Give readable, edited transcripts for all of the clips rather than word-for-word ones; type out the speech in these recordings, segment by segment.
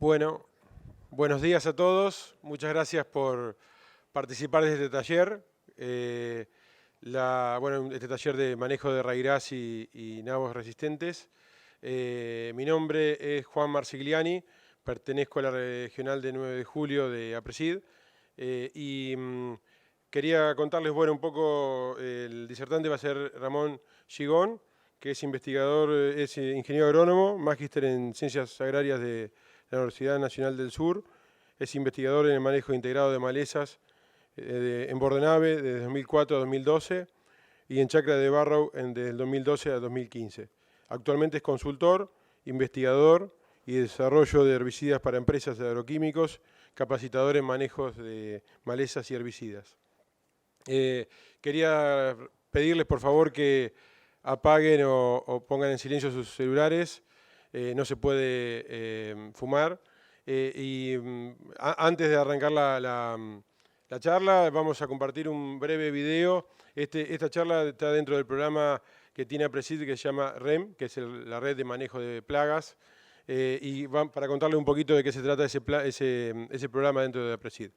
Bueno, buenos días a todos. Muchas gracias por participar de este taller. Este taller de manejo de raigras y nabos resistentes. Mi nombre es Juan Marsigliani, pertenezco a la regional de 9 de julio de APRESID. Quería contarles un poco, el disertante va a ser Ramón Gigón, que es investigador, es ingeniero agrónomo, magíster en ciencias agrarias de la Universidad Nacional del Sur, es investigador en el manejo integrado de malezas en Bordenave desde 2004 a 2012 y en Chacra de Barrow desde el 2012 a 2015. Actualmente es consultor, investigador y desarrollo de herbicidas para empresas de agroquímicos, capacitador en manejos de malezas y herbicidas. Quería pedirles por favor que apaguen o pongan en silencio sus celulares. No se puede fumar. Antes de arrancar la charla, vamos a compartir un breve video. Esta charla está dentro del programa que tiene APRESID que se llama REM, que es la red de manejo de plagas. Para contarle un poquito de qué se trata ese programa dentro de APRESID.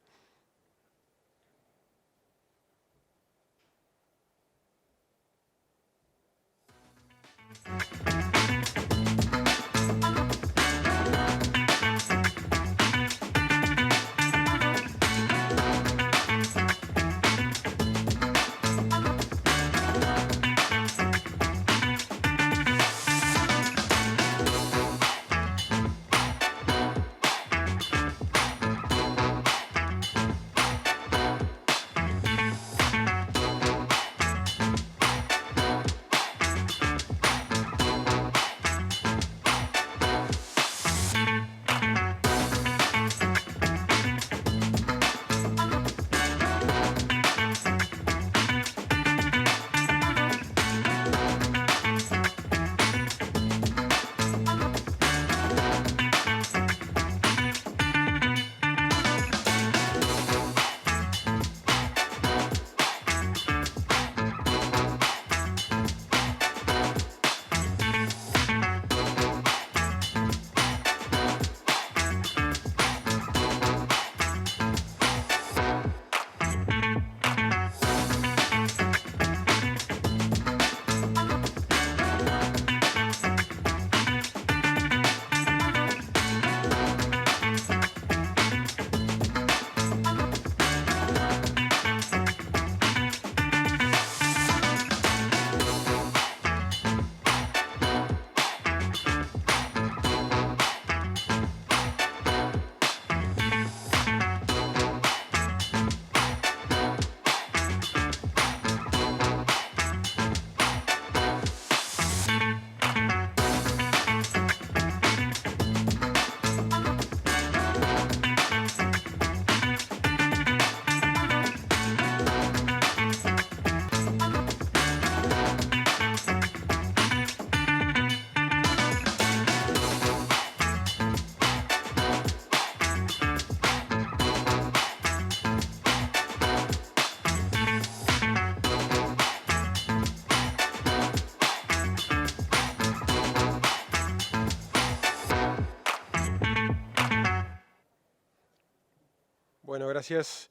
Bueno, gracias.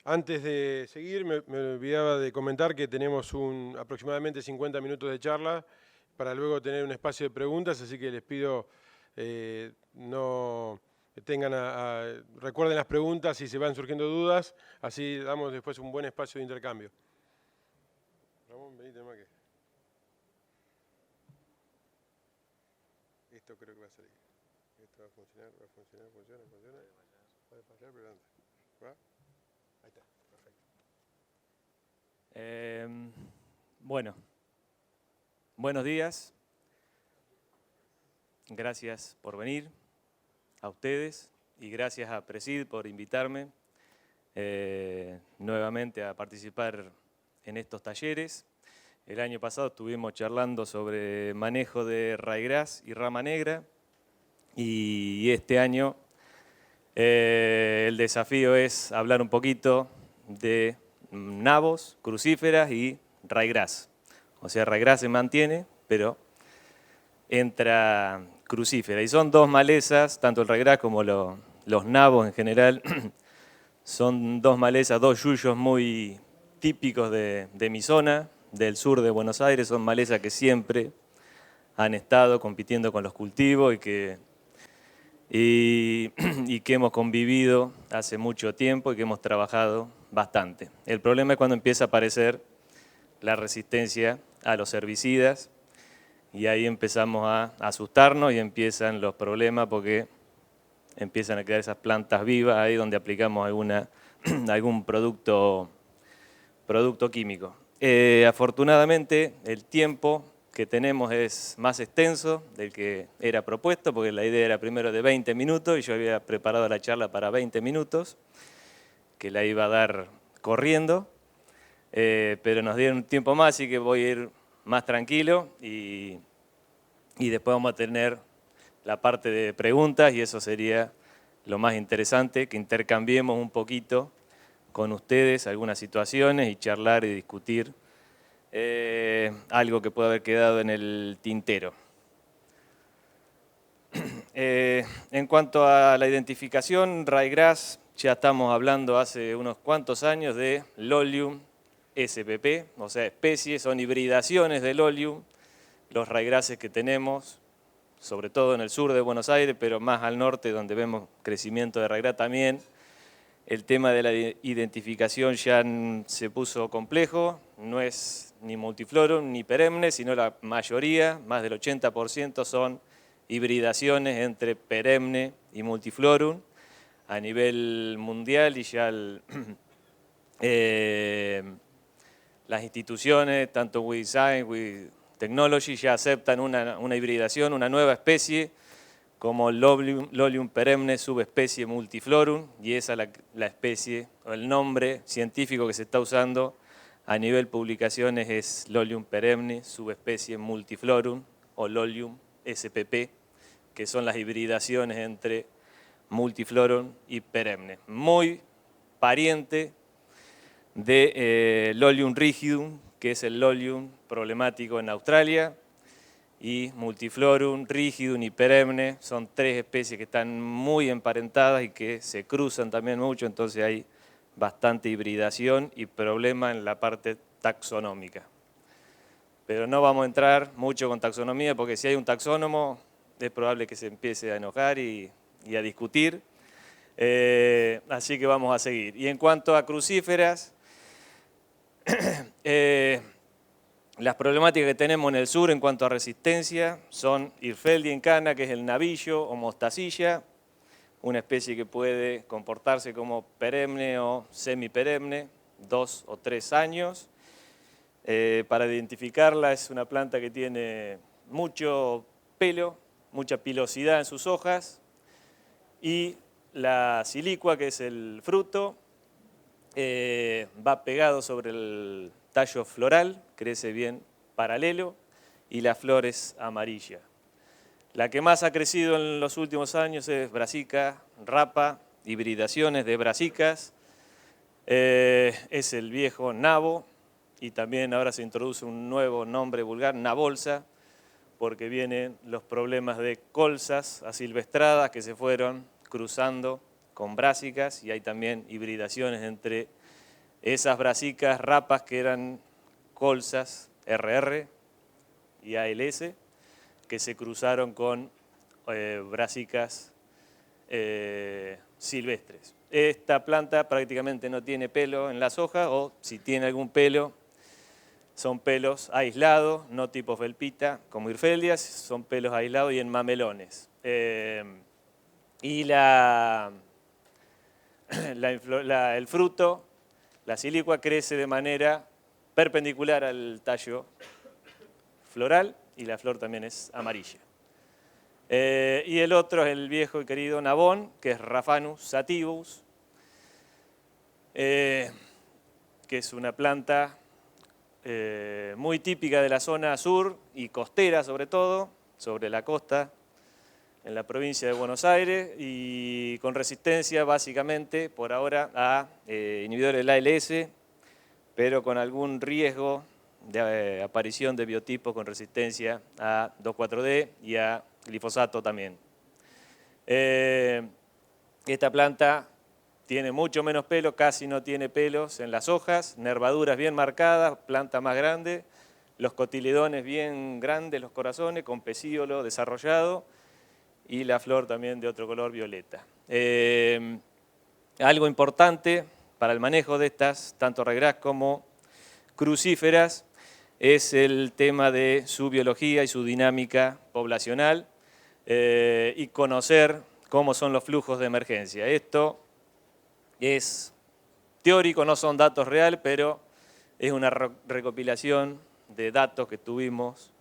Antes de seguir, me olvidaba de comentar que tenemos aproximadamente 50 minutos de charla para luego tener un espacio de preguntas, así que les pido no recuerden las preguntas si se van surgiendo dudas, así damos después un buen espacio de intercambio. Ramón, venite más que... Esto creo que va a salir. Esto va a funcionar, funciona. Puede fallar, pero antes. ¿Va? Ahí está, perfecto. Bueno, buenos días. Gracias por venir, a ustedes, y gracias a APRESID por invitarme nuevamente a participar en estos talleres. El año pasado estuvimos charlando sobre manejo de raigras y rama negra, y este año el desafío es hablar un poquito de nabos, crucíferas y raigras. O sea, raigras se mantiene, pero entra crucífera. Y son dos malezas, tanto el raigras como los nabos en general, son dos malezas, dos yuyos muy típicos de mi zona, del sur de Buenos Aires. Son malezas que siempre han estado compitiendo con los cultivos y que hemos convivido hace mucho tiempo y que hemos trabajado bastante. El problema es cuando empieza a aparecer la resistencia a los herbicidas y ahí empezamos a asustarnos y empiezan los problemas porque empiezan a quedar esas plantas vivas ahí donde aplicamos algún producto químico. Afortunadamente el tiempo que tenemos es más extenso del que era propuesto, porque la idea era primero de 20 minutos y yo había preparado la charla para 20 minutos, que la iba a dar corriendo, pero nos dieron un tiempo más, así que voy a ir más tranquilo y después vamos a tener la parte de preguntas y eso sería lo más interesante, que intercambiemos un poquito con ustedes algunas situaciones y charlar y discutir algo que puede haber quedado en el tintero. En cuanto a la identificación, Raigras, ya estamos hablando hace unos cuantos años de Lolium spp, o sea, especies, son hibridaciones de Lolium, los raigrases que tenemos, sobre todo en el sur de Buenos Aires, pero más al norte donde vemos crecimiento de raigras también. El tema de la identificación ya se puso complejo, no es ni multiflorum ni perenne, sino la mayoría, más del 80% son hibridaciones entre perenne y multiflorum a nivel mundial y ya las instituciones, tanto with Science, with Technology, ya aceptan una hibridación, una nueva especie, como Lolium perenne subespecie multiflorum, y esa es la especie, o el nombre científico que se está usando a nivel publicaciones es Lolium perenne subespecie multiflorum, o Lolium spp, que son las hibridaciones entre multiflorum y perenne. Muy pariente de Lolium rigidum, que es el Lolium problemático en Australia, y multiflorum, rigidum y perenne son tres especies que están muy emparentadas y que se cruzan también mucho, entonces hay bastante hibridación y problema en la parte taxonómica. Pero no vamos a entrar mucho con taxonomía porque si hay un taxónomo es probable que se empiece a enojar y a discutir, así que vamos a seguir. Y en cuanto a crucíferas, las problemáticas que tenemos en el sur en cuanto a resistencia son Hirfeldia incana, que es el navillo o mostacilla, una especie que puede comportarse como perenne o semiperenne, 2 o 3 años. Para identificarla es una planta que tiene mucho pelo, mucha pilosidad en sus hojas, y la silicua, que es el fruto, va pegado sobre el tallo floral, crece bien paralelo y la flor es amarilla. La que más ha crecido en los últimos años es brasica, rapa, hibridaciones de brasicas, es el viejo nabo y también ahora se introduce un nuevo nombre vulgar, nabolsa, porque vienen los problemas de colzas asilvestradas que se fueron cruzando con brásicas y hay también hibridaciones entre esas brasicas rapas que eran colzas RR y ALS que se cruzaron con brasicas silvestres. Esta planta prácticamente no tiene pelo en las hojas o si tiene algún pelo son pelos aislados, no tipo felpita como Hirfeldias, son pelos aislados y en mamelones. Y el fruto, la silicua, crece de manera perpendicular al tallo floral y la flor también es amarilla. Y el otro es el viejo y querido nabón, que es Raphanus sativus, que es una planta muy típica de la zona sur y costera sobre todo, sobre la costa en la provincia de Buenos Aires y con resistencia básicamente por ahora a inhibidores del ALS, pero con algún riesgo de aparición de biotipos con resistencia a 2,4-D y a glifosato también. Esta planta tiene mucho menos pelo, casi no tiene pelos en las hojas, nervaduras bien marcadas, planta más grande, los cotiledones bien grandes, los corazones, con pecíolo desarrollado y la flor también de otro color violeta. Algo importante para el manejo de estas, tanto ryegrass como crucíferas, es el tema de su biología y su dinámica poblacional y conocer cómo son los flujos de emergencia. Esto es teórico, no son datos reales, pero es una recopilación de datos que estuvimos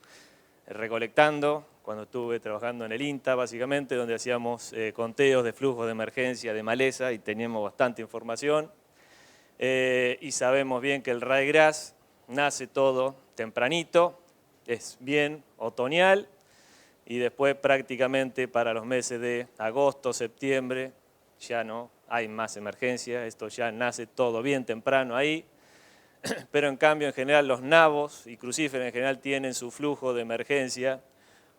recolectando cuando estuve trabajando en el INTA, básicamente, donde hacíamos conteos de flujos de emergencia de maleza y teníamos bastante información. Y sabemos bien que el ryegrass nace todo tempranito, es bien otoñal, y después prácticamente para los meses de agosto, septiembre, ya no hay más emergencia, esto ya nace todo bien temprano ahí, pero en cambio en general los nabos y crucíferas en general tienen su flujo de emergencia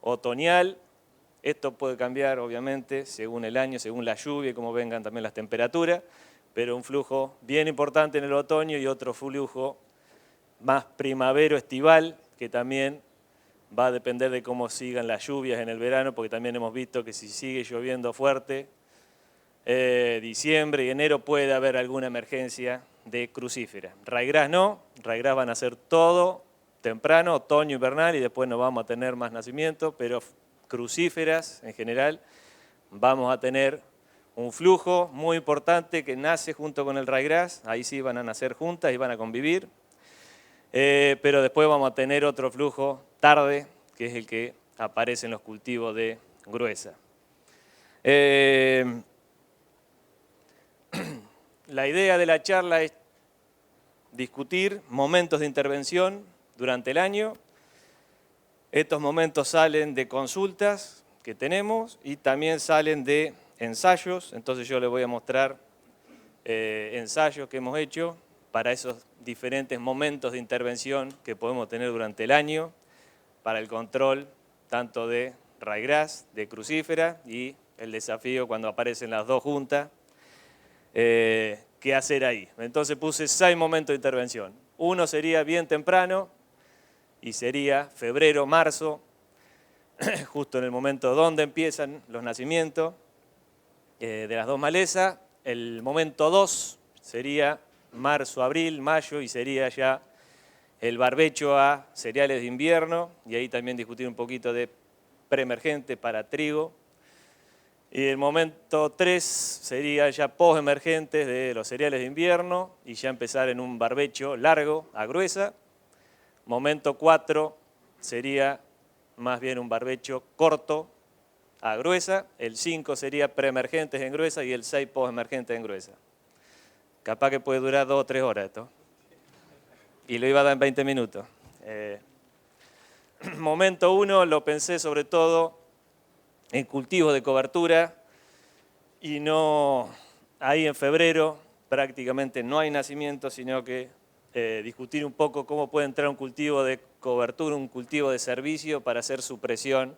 otoñal. Esto puede cambiar obviamente según el año, según la lluvia y cómo vengan también las temperaturas, pero un flujo bien importante en el otoño y otro flujo más primavero-estival que también va a depender de cómo sigan las lluvias en el verano, porque también hemos visto que si sigue lloviendo fuerte, diciembre y enero puede haber alguna emergencia de crucífera. Ryegrass no, ryegrass van a ser todo temprano, otoño, invernal, y después no vamos a tener más nacimiento, pero crucíferas en general vamos a tener un flujo muy importante que nace junto con el ryegrass, ahí sí van a nacer juntas y van a convivir, pero después vamos a tener otro flujo tarde, que es el que aparece en los cultivos de gruesa. La idea de la charla es discutir momentos de intervención durante el año. Estos momentos salen de consultas que tenemos y también salen de ensayos. Entonces yo les voy a mostrar ensayos que hemos hecho para esos diferentes momentos de intervención que podemos tener durante el año para el control tanto de ryegrass, de crucífera y el desafío cuando aparecen las dos juntas. ¿Qué hacer ahí? Entonces puse 6 momentos de intervención. Uno sería bien temprano y sería febrero, marzo, justo en el momento donde empiezan los nacimientos de las dos malezas. El momento 2 sería marzo, abril, mayo y sería ya el barbecho a cereales de invierno y ahí también discutir un poquito de preemergente para trigo. Y el momento 3 sería ya post-emergentes de los cereales de invierno y ya empezar en un barbecho largo a gruesa. Momento 4 sería más bien un barbecho corto a gruesa. El 5 sería preemergentes en gruesa y el 6 post-emergentes en gruesa. Capaz que puede durar 2 o 3 horas esto. Y lo iba a dar en 20 minutos. Momento 1 lo pensé sobre todo en cultivos de cobertura y no, ahí en febrero prácticamente no hay nacimiento, sino que discutir un poco cómo puede entrar un cultivo de cobertura, un cultivo de servicio para hacer supresión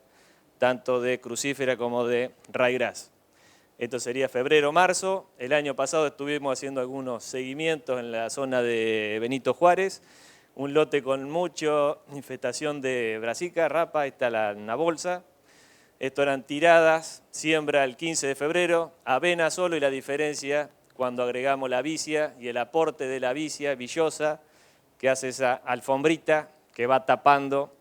tanto de crucífera como de ryegrass. Esto sería febrero, marzo. El año pasado estuvimos haciendo algunos seguimientos en la zona de Benito Juárez, un lote con mucha infestación de brasica, rapa, ahí está una bolsa. Esto eran tiradas, siembra el 15 de febrero, avena solo y la diferencia cuando agregamos la vicia y el aporte de la vicia villosa que hace esa alfombrita que va tapando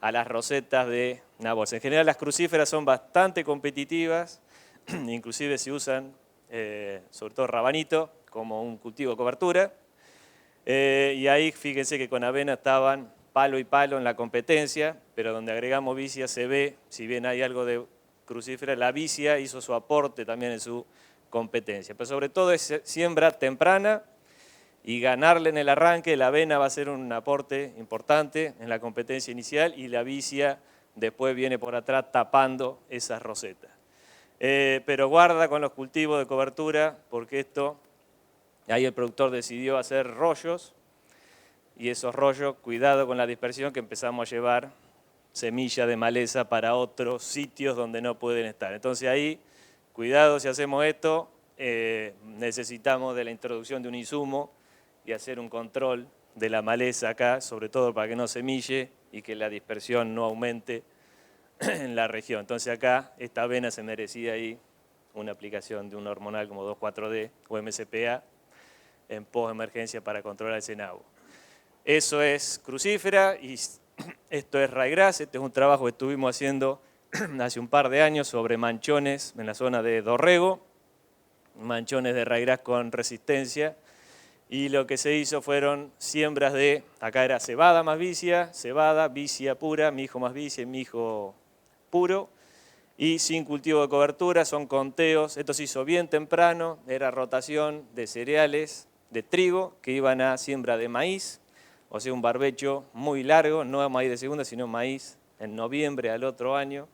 a las rosetas de una bolsa. En general las crucíferas son bastante competitivas, inclusive se usan sobre todo rabanito como un cultivo de cobertura y ahí fíjense que con avena estaban palo y palo en la competencia, pero donde agregamos vicia se ve, si bien hay algo de crucífera, la vicia hizo su aporte también en su competencia. Pero sobre todo es siembra temprana y ganarle en el arranque, la avena va a ser un aporte importante en la competencia inicial y la vicia después viene por atrás tapando esas rosetas. Pero guarda con los cultivos de cobertura porque ahí el productor decidió hacer rollos y esos rollos, cuidado con la dispersión, que empezamos a llevar semilla de maleza para otros sitios donde no pueden estar. Entonces ahí, cuidado si hacemos esto, necesitamos de la introducción de un insumo y hacer un control de la maleza acá, sobre todo para que no semille y que la dispersión no aumente en la región. Entonces acá esta avena se merecía ahí una aplicación de un hormonal como 2,4-D o MCPA en post-emergencia para controlar el cenabo. Eso es crucífera y esto es ryegrass. Este es un trabajo que estuvimos haciendo hace un par de años sobre manchones en la zona de Dorrego, manchones de ryegrass con resistencia, y lo que se hizo fueron siembras de, acá era cebada más vicia, cebada, vicia pura, mijo más vicia y mijo puro, y sin cultivo de cobertura, son conteos. Esto se hizo bien temprano, era rotación de cereales, de trigo, que iban a siembra de maíz, o sea, un barbecho muy largo, no maíz de segunda, sino maíz en noviembre al otro año.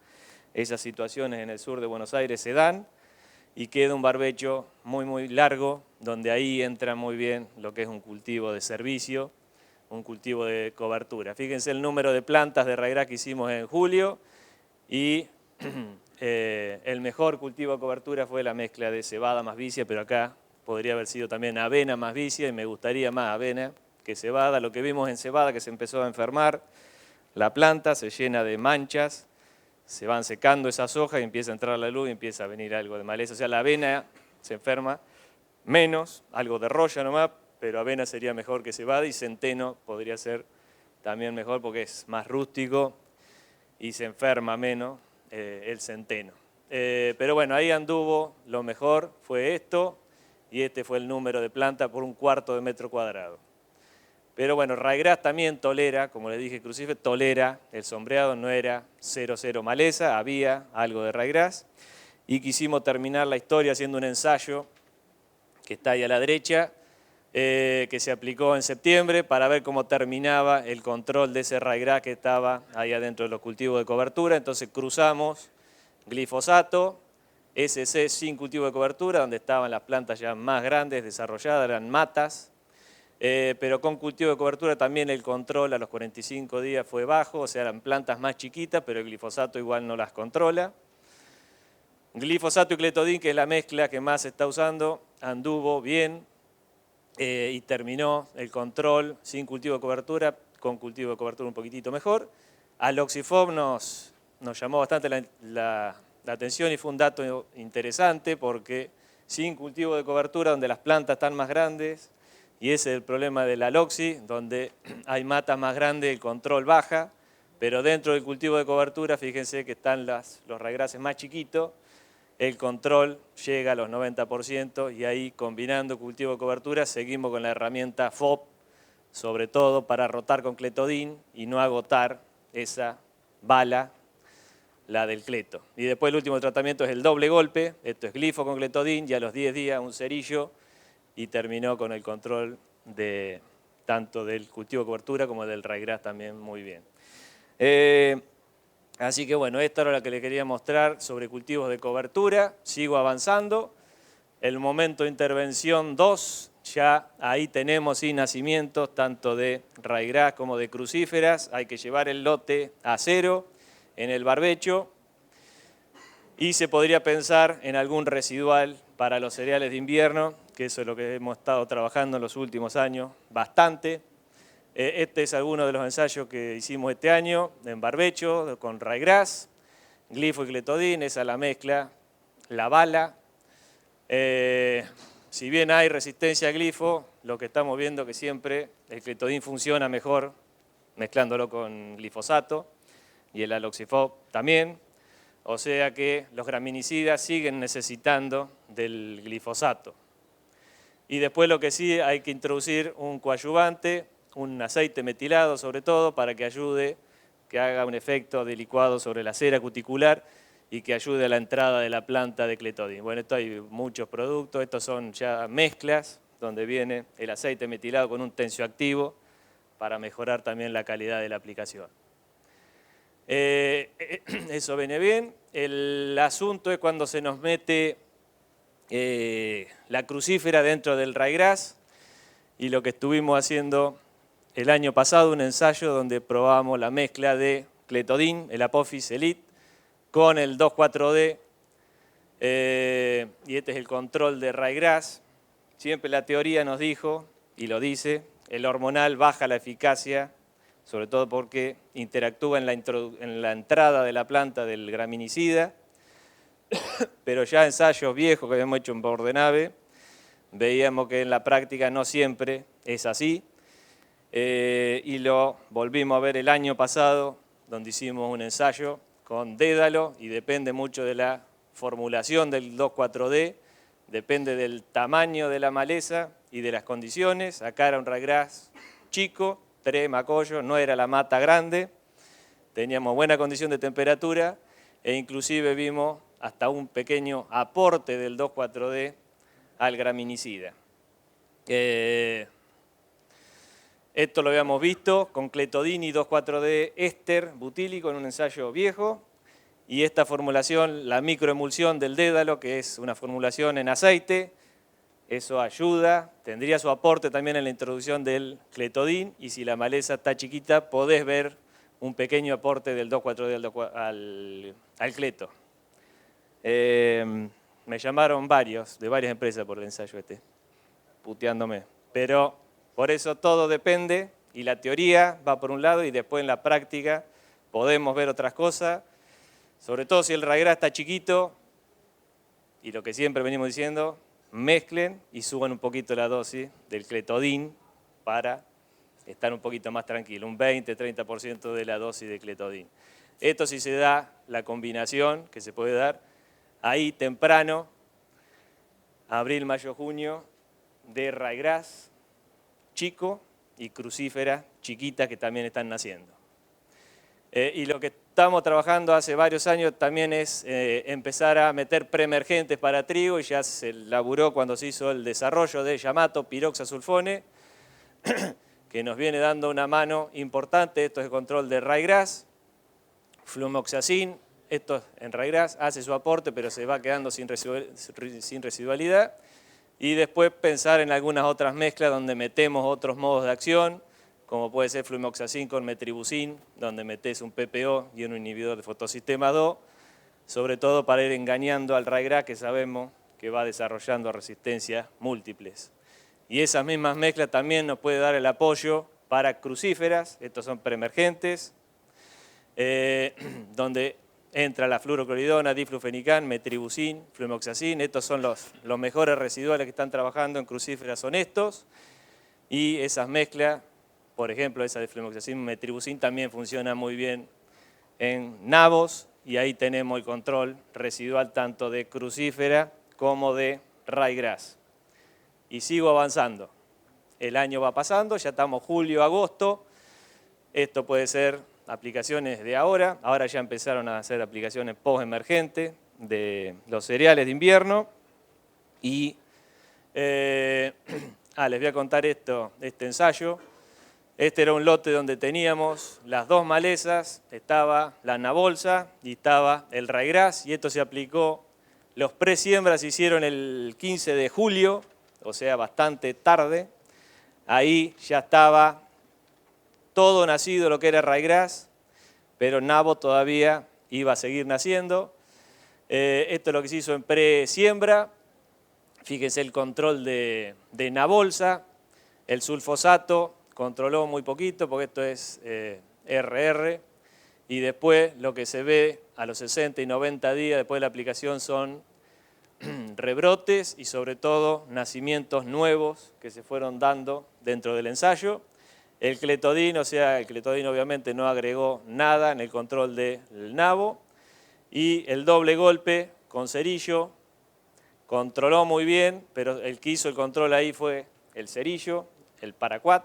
Esas situaciones en el sur de Buenos Aires se dan, y queda un barbecho muy largo, donde ahí entra muy bien lo que es un cultivo de servicio, un cultivo de cobertura. Fíjense el número de plantas de ryegrass que hicimos en julio, y el mejor cultivo de cobertura fue la mezcla de cebada más vicia, pero acá podría haber sido también avena más vicia, y me gustaría más avena que cebada. Lo que vimos en cebada, que se empezó a enfermar, la planta se llena de manchas, se van secando esas hojas y empieza a entrar la luz y empieza a venir algo de maleza. O sea, la avena se enferma menos, algo de roya nomás, pero avena sería mejor que cebada, y centeno podría ser también mejor porque es más rústico y se enferma menos el centeno. Pero bueno, ahí anduvo, lo mejor fue esto, y este fue el número de planta por 1/4 de metro cuadrado. Pero bueno, ryegrass también tolera, como les dije, crucífera tolera el sombreado, no era 0,0 maleza, había algo de ryegrass. Y quisimos terminar la historia haciendo un ensayo, que está ahí a la derecha, que se aplicó en septiembre para ver cómo terminaba el control de ese ryegrass que estaba ahí adentro de los cultivos de cobertura. Entonces cruzamos glifosato, SC sin cultivo de cobertura, donde estaban las plantas ya más grandes, desarrolladas, eran matas. Pero con cultivo de cobertura también el control a los 45 días fue bajo, o sea, eran plantas más chiquitas, pero el glifosato igual no las controla. Glifosato y cletodin, que es la mezcla que más se está usando, anduvo bien y terminó el control sin cultivo de cobertura, con cultivo de cobertura un poquitito mejor. Aloxifob nos llamó bastante la atención y fue un dato interesante, porque sin cultivo de cobertura, donde las plantas están más grandes, y ese es el problema del aloxi, donde hay matas más grandes, el control baja, pero dentro del cultivo de cobertura, fíjense que están los ryegrasses más chiquitos, el control llega a los 90%, y ahí, combinando cultivo de cobertura, seguimos con la herramienta FOB, sobre todo para rotar con cletodin y no agotar esa bala, la del cleto. Y después el último tratamiento es el doble golpe, esto es glifo con cletodin, y a los 10 días un cerillo, y terminó con el control de tanto del cultivo de cobertura como del ryegrass también muy bien. Así que bueno, esto era lo que les quería mostrar sobre cultivos de cobertura. Sigo avanzando. El momento de intervención 2, ya ahí tenemos nacimientos tanto de ryegrass como de crucíferas. Hay que llevar el lote a 0 en el barbecho, y se podría pensar en algún residual para los cereales de invierno, que eso es lo que hemos estado trabajando en los últimos años bastante. Este es alguno de los ensayos que hicimos este año en barbecho con ryegrass, glifo y cletodin, esa es la mezcla, la bala. Si bien hay resistencia a glifo, lo que estamos viendo que siempre el cletodin funciona mejor mezclándolo con glifosato, y el aloxifob también. O sea que los graminicidas siguen necesitando del glifosato. Y después lo que sí hay que introducir un coadyuvante, un aceite metilado sobre todo, para que ayude, que haga un efecto de licuado sobre la cera cuticular y que ayude a la entrada de la planta de cletodin. Bueno, esto hay muchos productos, estos son ya mezclas donde viene el aceite metilado con un tensioactivo para mejorar también la calidad de la aplicación. Eso viene bien. El asunto es cuando se nos mete la crucífera dentro del ryegrass, y lo que estuvimos haciendo el año pasado un ensayo donde probamos la mezcla de Cletodin, el Apophis Elite, con el 2,4-D, y este es el control de ryegrass. Siempre la teoría nos dijo, y lo dice, el hormonal baja la eficacia, sobre todo porque interactúa en la entrada de la planta del graminicida, pero ya ensayos viejos que habíamos hecho en Bordenave, veíamos que en la práctica no siempre es así, y lo volvimos a ver el año pasado, donde hicimos un ensayo con Dédalo, y depende mucho de la formulación del 2,4-D, depende del tamaño de la maleza y de las condiciones. Acá era un ryegrass chico, 3 macollos, no era la mata grande, teníamos buena condición de temperatura e inclusive vimos hasta un pequeño aporte del 2,4-D al graminicida. Esto lo habíamos visto con Cletodin y 2,4-D éster butílico en un ensayo viejo. Y esta formulación, la microemulsión del Dédalo, que es una formulación en aceite, eso ayuda, tendría su aporte también en la introducción del Cletodin, y si la maleza está chiquita, podés ver un pequeño aporte del 2,4-D al Cleto. Me llamaron de varias empresas por el ensayo puteándome. Pero por eso todo depende, y la teoría va por un lado, y después en la práctica podemos ver otras cosas. Sobre todo si el ryegrass está chiquito, y lo que siempre venimos diciendo, mezclen y suban un poquito la dosis del Cletodin para estar un poquito más tranquilo, un 20-30% de la dosis de Cletodin. Esto sí se da la combinación que se puede dar ahí temprano, abril, mayo, junio, de ryegrass chico y crucífera chiquita que también están naciendo. Y lo que estamos trabajando hace varios años también es empezar a meter preemergentes para trigo, y ya se laburó cuando se hizo el desarrollo de Yamato piroxasulfone, que nos viene dando una mano importante. Esto es el control de ryegrass. Flumoxacin, esto en ryegrass hace su aporte, pero se va quedando sin residualidad. Y después pensar en algunas otras mezclas donde metemos otros modos de acción, como puede ser flumoxacin con metribuzin, donde metes un PPO y un inhibidor de fotosistema 2, sobre todo para ir engañando al ryegrass, que sabemos que va desarrollando resistencias múltiples. Y esas mismas mezclas también nos puede dar el apoyo para crucíferas, estos son preemergentes, donde entra la fluorocloridona, diflufenican, metribuzin, flumoxacin. Estos son los mejores residuales que están trabajando en crucíferas, son estos. Y esas mezclas, por ejemplo, esa de flumoxacin, metribuzin, también funciona muy bien en nabos, y ahí tenemos el control residual tanto de crucífera como de ryegrass. Y sigo avanzando. El año va pasando, ya estamos julio, agosto. Esto puede ser aplicaciones de ahora ya empezaron a hacer aplicaciones post-emergentes de los cereales de invierno. Y les voy a contar este ensayo. Este era un lote donde teníamos las dos malezas, estaba la anabolsa y estaba el ryegrass, y esto se aplicó, los pre-siembras se hicieron el 15 de julio, o sea, bastante tarde. Ahí ya estaba todo nacido lo que era ryegrass, pero nabo todavía iba a seguir naciendo. Esto es lo que se hizo en pre-siembra. Fíjense el control de nabolsa, el sulfosato controló muy poquito porque esto es RR, y después lo que se ve a los 60 y 90 días después de la aplicación son rebrotes y sobre todo nacimientos nuevos que se fueron dando dentro del ensayo. El Cletodin, el Cletodin obviamente no agregó nada en el control del nabo, y el doble golpe con cerillo controló muy bien, pero el que hizo el control ahí fue el cerillo, el paraquat,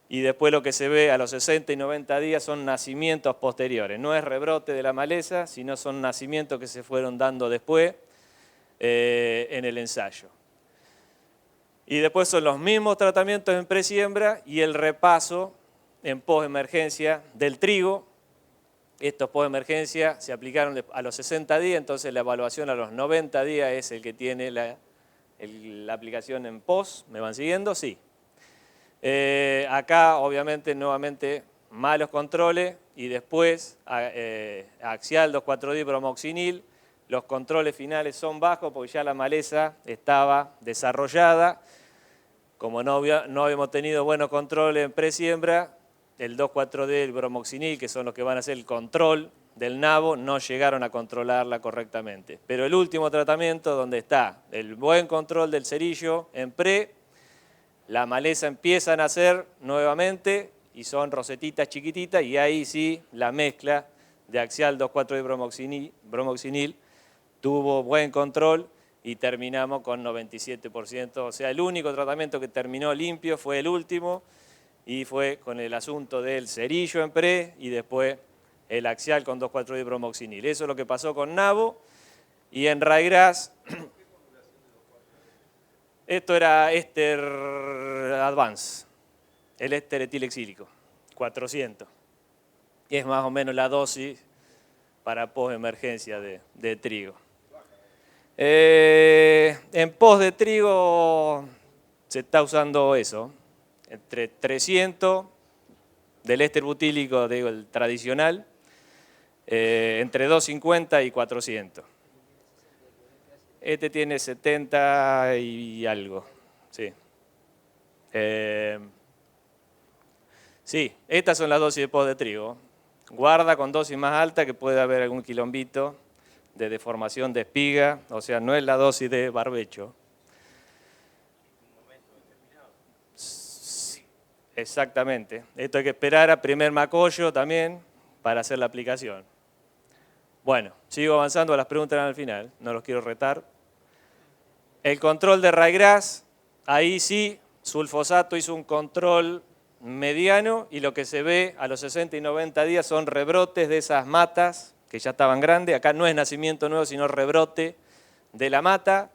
y después lo que se ve a los 60 y 90 días son nacimientos posteriores. No es rebrote de la maleza, sino son nacimientos que se fueron dando después en el ensayo. Y después son los mismos tratamientos en presiembra y el repaso en postemergencia del trigo. Estos postemergencia se aplicaron a los 60 días, entonces la evaluación a los 90 días es el que tiene la aplicación en post. ¿Me van siguiendo? Sí. Acá, obviamente, nuevamente malos controles y después axial 2,4-dibromoxinil. Los controles finales son bajos porque ya la maleza estaba desarrollada. Como no habíamos tenido buenos controles en presiembra, el 2,4-D y el bromoxinil, que son los que van a hacer el control del nabo, no llegaron a controlarla correctamente. Pero el último tratamiento, donde está el buen control del cerillo en pre, la maleza empieza a nacer nuevamente y son rosetitas chiquititas y ahí sí la mezcla de axial 2,4-D bromoxinil tuvo buen control y terminamos con 97%. O sea, el único tratamiento que terminó limpio fue el último y fue con el asunto del cerillo en pre y después el axial con 2,4-D bromoxinil. Eso es lo que pasó con nabo y en ryegrass. Esto era éster advance, el éster etilexílico, 400. Y es más o menos la dosis para post-emergencia de trigo. En post de trigo se está usando eso, entre 300 del éster butílico, digo, el tradicional, entre 250 y 400. Este tiene 70 y algo, sí. Sí, estas son las dosis de post de trigo. Guarda con dosis más alta que puede haber algún quilombito de deformación de espiga, o sea, no es la dosis de barbecho. Exactamente. Esto hay que esperar a primer macollo también para hacer la aplicación. Bueno, sigo avanzando, las preguntas eran al final, no los quiero retar. El control de ryegrass, ahí sí, sulfosato hizo un control mediano y lo que se ve a los 60 y 90 días son rebrotes de esas matas que ya estaban grandes. Acá no es nacimiento nuevo, sino rebrote de la mata.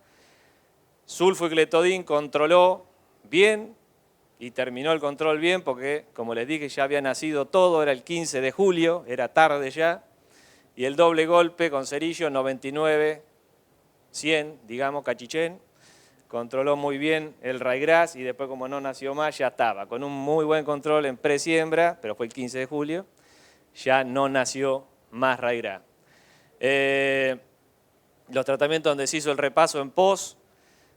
Sulfo y cletodín controló bien y terminó el control bien porque, como les dije, ya había nacido todo, era el 15 de julio, era tarde ya. Y el doble golpe con cerillo 99, 100, digamos, cachichén. Controló muy bien el ryegrass y después, como no nació más, ya estaba. Con un muy buen control en presiembra, pero fue el 15 de julio, ya no nació más ryegrass. Los tratamientos donde se hizo el repaso en pos,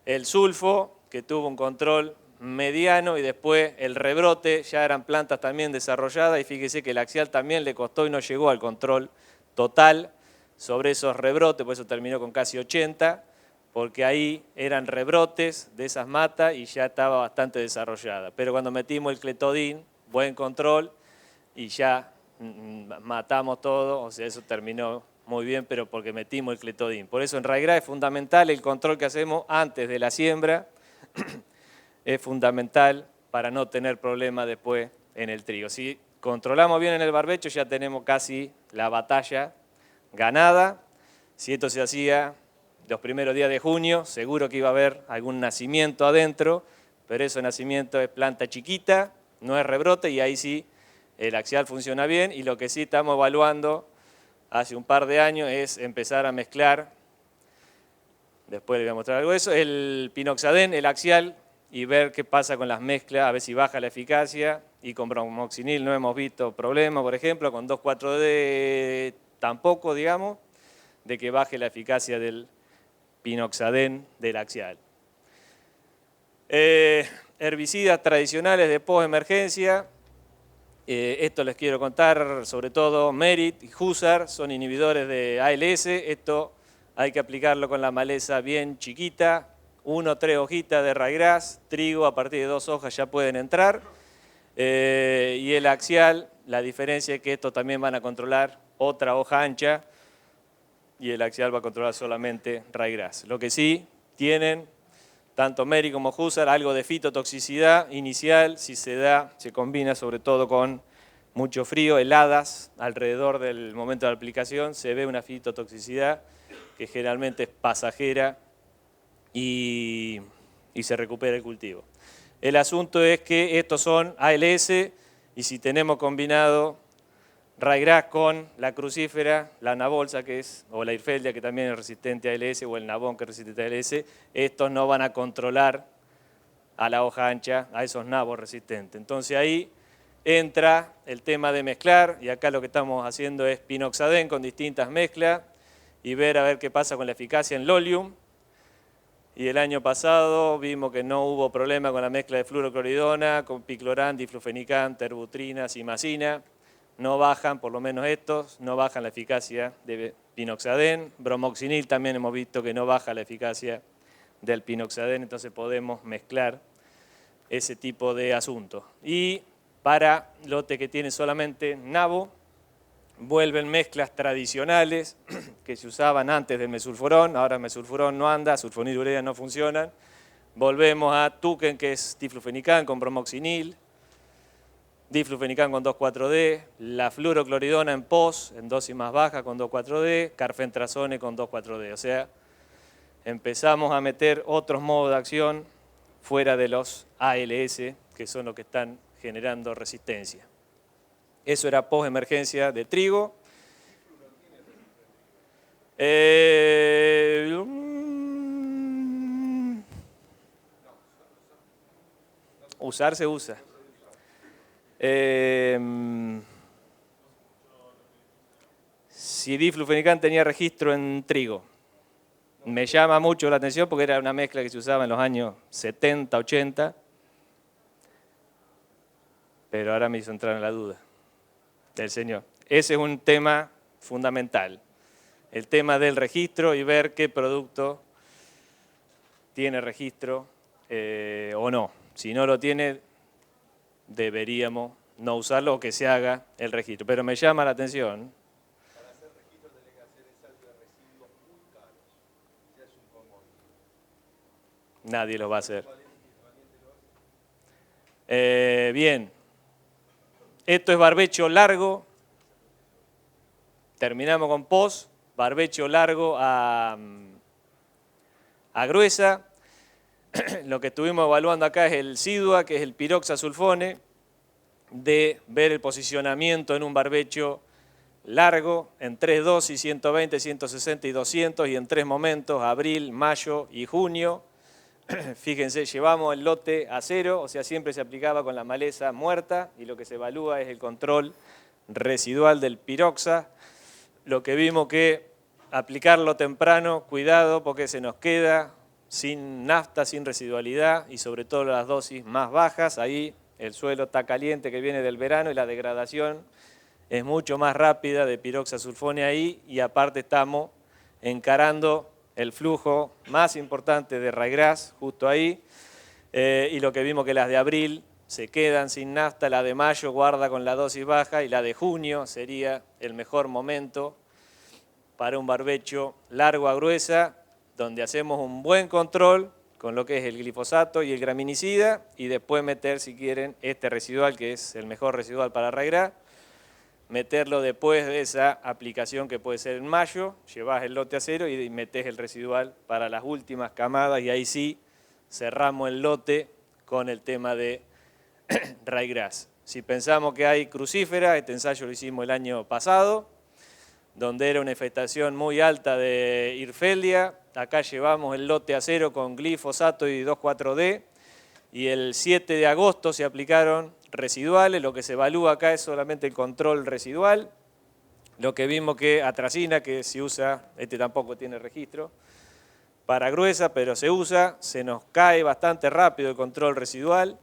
el sulfo, que tuvo un control mediano, y después el rebrote, ya eran plantas también desarrolladas, y fíjese que el axial también le costó y no llegó al control total sobre esos rebrotes, por eso terminó con casi 80, porque ahí eran rebrotes de esas matas y ya estaba bastante desarrollada. Pero cuando metimos el cletodín, buen control, y ya matamos todo, o sea, eso terminó muy bien, pero porque metimos el cletodín. Por eso en ryegrass es fundamental el control que hacemos antes de la siembra, es fundamental para no tener problemas después en el trigo. Si controlamos bien en el barbecho, ya tenemos casi la batalla ganada. Si esto se hacía los primeros días de junio, seguro que iba a haber algún nacimiento adentro, pero ese nacimiento es planta chiquita, no es rebrote, y ahí sí el axial funciona bien. Y lo que sí estamos evaluando hace un par de años es empezar a mezclar, después les voy a mostrar algo de eso, el pinoxadén, el axial, y ver qué pasa con las mezclas, a ver si baja la eficacia. Y con bromoxinil no hemos visto problema, por ejemplo, con 2,4-D tampoco, digamos, de que baje la eficacia del pinoxadén del axial. Herbicidas tradicionales de post-emergencia, esto les quiero contar, sobre todo Merit y Husar, son inhibidores de ALS. Esto hay que aplicarlo con la maleza bien chiquita, 1 o 3 hojitas de ryegrass, trigo a partir de 2 hojas ya pueden entrar. Y el axial, la diferencia es que estos también van a controlar otra hoja ancha y el axial va a controlar solamente ryegrass. Lo que sí tienen, tanto Merit como Husar, algo de fitotoxicidad inicial, si se da, se combina sobre todo con mucho frío, heladas, alrededor del momento de la aplicación, se ve una fitotoxicidad que generalmente es pasajera y se recupera el cultivo. El asunto es que estos son ALS y si tenemos combinado ryegrass con la crucífera, la nabolsa que es, o la hirfeldia que también es resistente a ALS, o el nabón que es resistente a ALS, estos no van a controlar a la hoja ancha, a esos nabos resistentes. Entonces ahí entra el tema de mezclar, y acá lo que estamos haciendo es pinoxadén con distintas mezclas y ver a ver qué pasa con la eficacia en Lolium. Y el año pasado vimos que no hubo problema con la mezcla de fluorocloridona, con piclorán, diflufenicán, terbutrina, simacina. No bajan, por lo menos estos, no bajan la eficacia de pinoxadén. Bromoxinil también hemos visto que no baja la eficacia del pinoxadén, entonces podemos mezclar ese tipo de asuntos. Y para lote que tiene solamente nabo, vuelven mezclas tradicionales que se usaban antes del mesulforón, ahora el mesulforón no anda, sulfonil y urea no funcionan. Volvemos a Tuken, que es diflufenicán con bromoxinil, diflufenicán con 2,4-D, la fluorocloridona en pos, en dosis más baja con 2,4-D, carfentrazone con 2,4-D. O sea, empezamos a meter otros modos de acción fuera de los ALS, que son los que están generando resistencia. Eso era post-emergencia de trigo. Usar se usa. Si diflufenicán tenía registro en trigo, me llama mucho la atención porque era una mezcla que se usaba en los años 70, 80, pero ahora me hizo entrar en la duda del señor. Ese es un tema fundamental, el tema del registro y ver qué producto tiene registro o no. Si no lo tiene, deberíamos no usarlo o que se haga el registro. Pero me llama la atención. Para hacer registro tenés que hacer ensayo de residuos muy caros. Ya es un commodity. Nadie lo va a hacer. Bien. Esto es barbecho largo. Terminamos con pos. Barbecho largo a gruesa. Lo que estuvimos evaluando acá es el SIDUA, que es el piroxasulfone, de ver el posicionamiento en un barbecho largo, en 3 dosis, 120, 160 y 200, y en 3 momentos, abril, mayo y junio. Fíjense, llevamos el lote a 0, o sea, siempre se aplicaba con la maleza muerta, y lo que se evalúa es el control residual del piroxa. Lo que vimos que aplicarlo temprano, cuidado, porque se nos queda sin nafta, sin residualidad, y sobre todo las dosis más bajas. Ahí el suelo está caliente, que viene del verano, y la degradación es mucho más rápida de piroxasulfone ahí, y aparte estamos encarando el flujo más importante de ryegrass justo ahí, y lo que vimos que las de abril se quedan sin nafta, la de mayo guarda con la dosis baja, y la de junio sería el mejor momento para un barbecho largo a gruesa, donde hacemos un buen control con lo que es el glifosato y el graminicida, y después meter, si quieren, este residual, que es el mejor residual para ryegrass, meterlo después de esa aplicación que puede ser en mayo, llevas el lote a 0 y metés el residual para las últimas camadas, y ahí sí cerramos el lote con el tema de ryegrass. Si pensamos que hay crucífera, este ensayo lo hicimos el año pasado, donde era una infestación muy alta de Hirfeldia. Acá llevamos el lote a 0 con glifosato y 2,4-D, y el 7 de agosto se aplicaron residuales. Lo que se evalúa acá es solamente el control residual. Lo que vimos que atracina, que se usa, este tampoco tiene registro, para gruesa, pero se usa, se nos cae bastante rápido el control residual.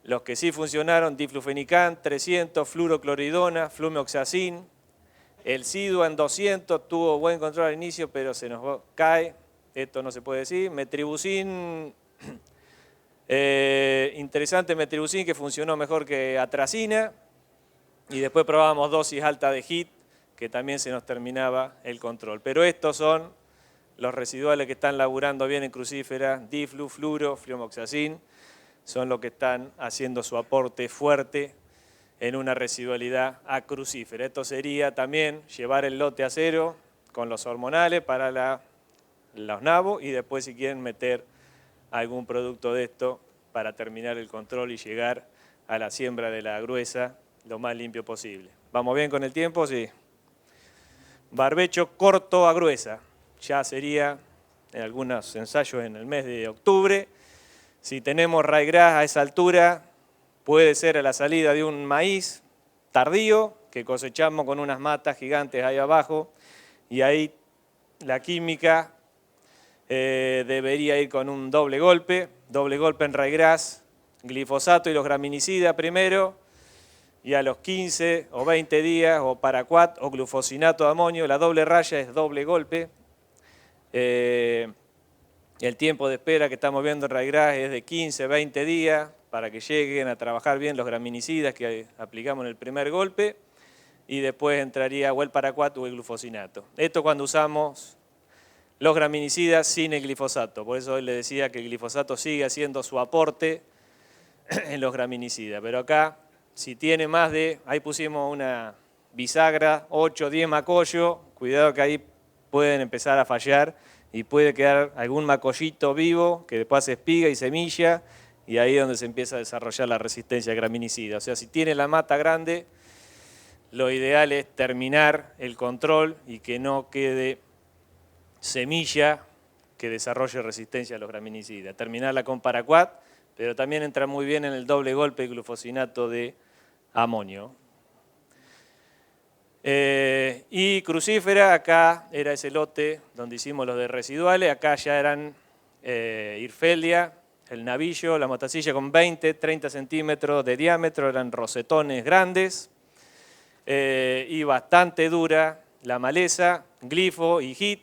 Los que sí funcionaron, diflufenicán, 300, fluorocloridona, flumeoxacin. El SIDUA en 200 tuvo buen control al inicio, pero se nos cae. Esto no se puede decir. Metribuzin, interesante metribuzin, que funcionó mejor que atracina. Y después probábamos dosis alta de HIT, que también se nos terminaba el control. Pero estos son los residuales que están laburando bien en crucífera: diflu, fluoro, fluomoxacin, son los que están haciendo su aporte fuerte en una residualidad a crucífera. Esto sería también llevar el lote a 0 con los hormonales para los nabos, y después, si quieren, meter algún producto de esto para terminar el control y llegar a la siembra de la gruesa lo más limpio posible. ¿Vamos bien con el tiempo? Sí. Barbecho corto a gruesa. Ya sería en algunos ensayos en el mes de octubre. Si tenemos ryegrass a esa altura, puede ser a la salida de un maíz tardío que cosechamos con unas matas gigantes ahí abajo, y ahí la química debería ir con un doble golpe en ryegrass, glifosato y los graminicidas primero, y a los 15 o 20 días o paraquat o glufosinato de amonio. La doble raya es doble golpe. El tiempo de espera que estamos viendo en ryegrass es de 15 a 20 días para que lleguen a trabajar bien los graminicidas que aplicamos en el primer golpe, y después entraría o el paraquat o el glufosinato. Esto cuando usamos los graminicidas sin el glifosato. Por eso hoy le decía que el glifosato sigue haciendo su aporte en los graminicidas. Pero acá, si tiene más de, ahí pusimos una bisagra, 8 o 10 macollos, cuidado que ahí pueden empezar a fallar y puede quedar algún macollito vivo que después hace espiga y semilla, y ahí es donde se empieza a desarrollar la resistencia a graminicida. O sea, si tiene la mata grande, lo ideal es terminar el control y que no quede semilla que desarrolle resistencia a los graminicidas. Terminarla con paraquat, pero también entra muy bien en el doble golpe el glufosinato de amonio. Y crucífera, acá era ese lote donde hicimos los de residuales, acá ya eran Irfeldia, el navillo, la mostacilla con 20, 30 centímetros de diámetro, eran rosetones grandes, y bastante dura la maleza, glifo y hit.